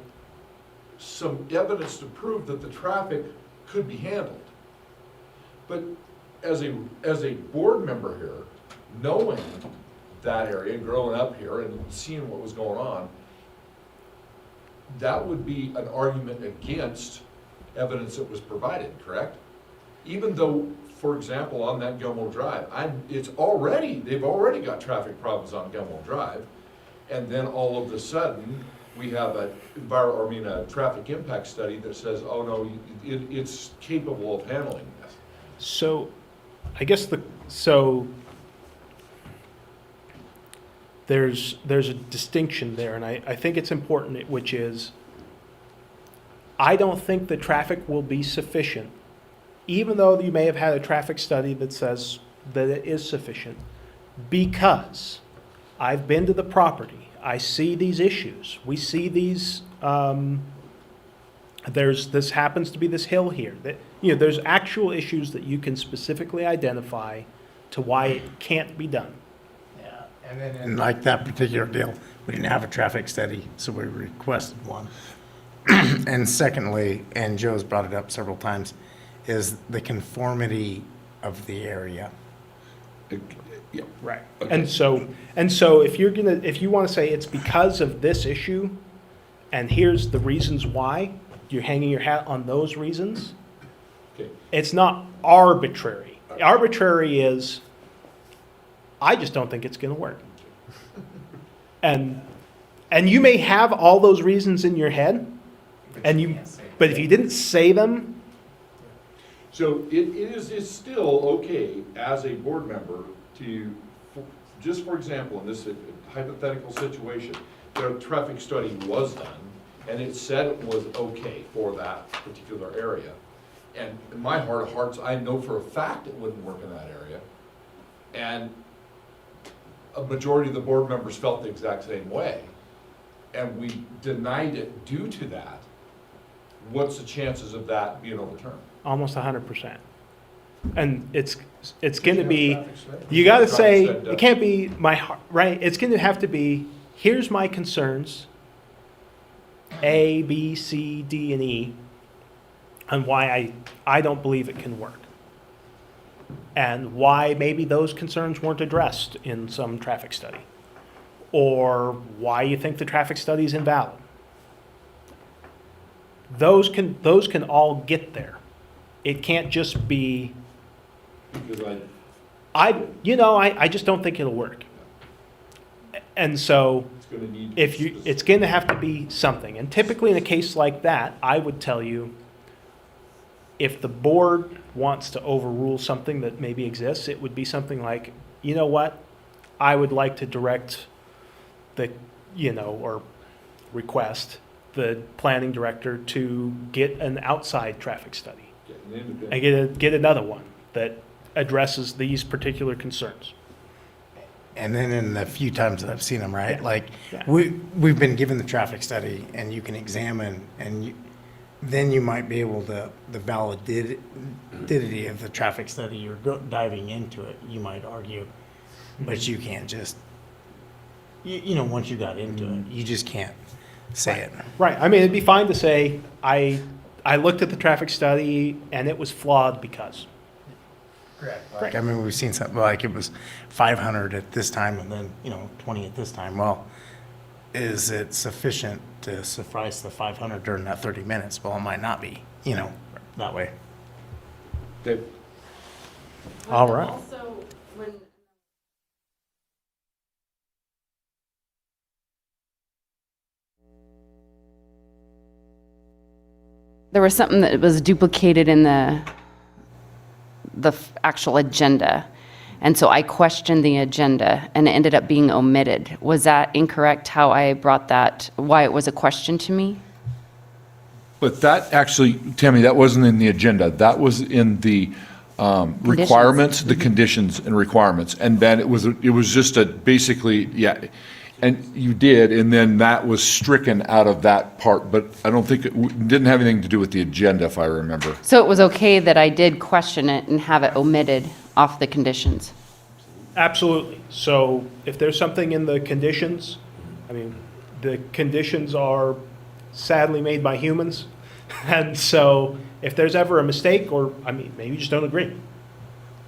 some evidence to prove that the traffic could be handled. But as a board member here, knowing that area, growing up here and seeing what was going on, that would be an argument against evidence that was provided, correct? Even though, for example, on that Gilmore Drive, they've already got traffic problems on Gilmore Drive, and then all of a sudden, we have a traffic impact study that says, oh no, it's capable of handling this. So, I guess there's a distinction there, and I think it's important, which is, I don't think the traffic will be sufficient, even though you may have had a traffic study that says that it is sufficient, because I've been to the property, I see these issues, we see these, this happens to be this hill here, that, there's actual issues that you can specifically identify to why it can't be done. Yeah, and then in like that particular deal, we didn't have a traffic study, so we requested one. And secondly, and Joe's brought it up several times, is the conformity of the area. Yeah. Right. Okay. And so if you want to say it's because of this issue, and here's the reasons why, you're hanging your hat on those reasons, Okay. it's not arbitrary. Arbitrary is, I just don't think it's going to work. And you may have all those reasons in your head, but if you didn't say them, So it's still okay as a board member to, just for example, in this hypothetical situation, the traffic study was done, and it said it was okay for that particular area. And in my heart of hearts, I know for a fact it wouldn't work in that area. And a majority of the board members felt the exact same way. And we denied it due to that. What's the chances of that being overturned? almost 100%. And it's going to be, you got to say, it can't be my heart, right? It's going to have to be, here's my concerns, A, B, C, D, and E, and why I don't believe it can work. And why maybe those concerns weren't addressed in some traffic study. Or why you think the traffic study is invalid. Those can all get there. It can't just be, Because I just don't think it'll work. And so it's gonna need. it's going to have to be something. And typically in a case like that, I would tell you, if the board wants to overrule something that maybe exists, it would be something like, you know what? I would like to direct or request the planning director to get an outside traffic study. And get another one that addresses these particular concerns. And then in the few times that I've seen them, right? Yeah. Like, Yeah. we've been given the traffic study, and you can examine, and then you might be able to, the validity of the traffic study, you're diving into it, you might argue, but you can't just, once you got into it, you just can't say it. Right. I mean, it'd be fine to say, I looked at the traffic study and it was flawed because. Like, I mean, we've seen something like it was 500 at this time and then, 20 at this time. Well, is it sufficient to suffice the 500 during that 30 minutes? Well, it might not be, that way. Dave? All right. Also, when, there was something that was duplicated in the actual agenda. And so I questioned the agenda and it ended up being omitted. Was that incorrect how I brought that, why it was a question to me? But that actually, Tammy, that wasn't in the agenda. That was in the requirements, the conditions and requirements. And then it was just basically, yeah. And you did, and then that was stricken out of that part. But I don't think, it didn't have anything to do with the agenda, if I remember. So it was okay that I did question it and have it omitted off the conditions? Absolutely. So if there's something in the conditions, I mean, the conditions are sadly made by humans. And so if there's ever a mistake, or, maybe you just don't agree.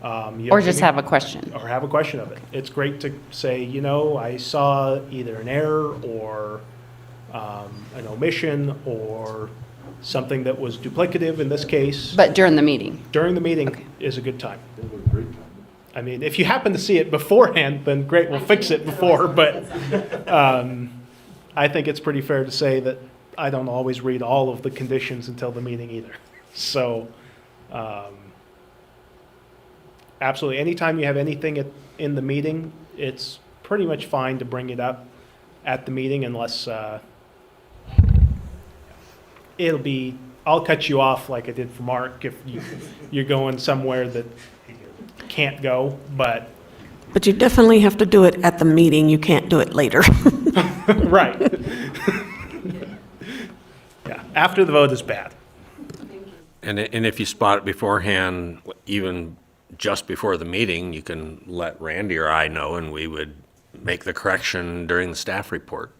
Or just have a question? Or have a question of it. It's great to say, I saw either an error or an omission or something that was duplicative in this case, But during the meeting? during the meeting is a good time. I mean, if you happen to see it beforehand, then great, we'll fix it before, but I think it's pretty fair to say that I don't always read all of the conditions until the meeting either. So, absolutely, anytime you have anything in the meeting, it's pretty much fine to bring it up at the meeting unless I'll cut you off like I did for Mark if you're going somewhere that can't go, but, But you definitely have to do it at the meeting. You can't do it later. right. Yeah, after the vote is bad. And if you spot it beforehand, even just before the meeting, you can let Randy or I know, and we would make the correction during the staff report.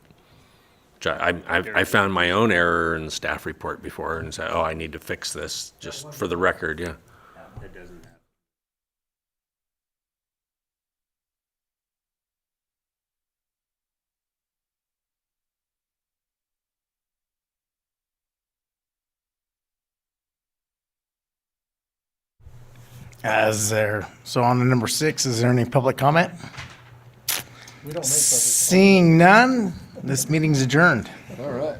Which I found my own error in the staff report before and said, oh, I need to fix this, just for the record, yeah. It doesn't happen. So on to number 6, is there any public comment? Seeing none, this meeting's adjourned. All right.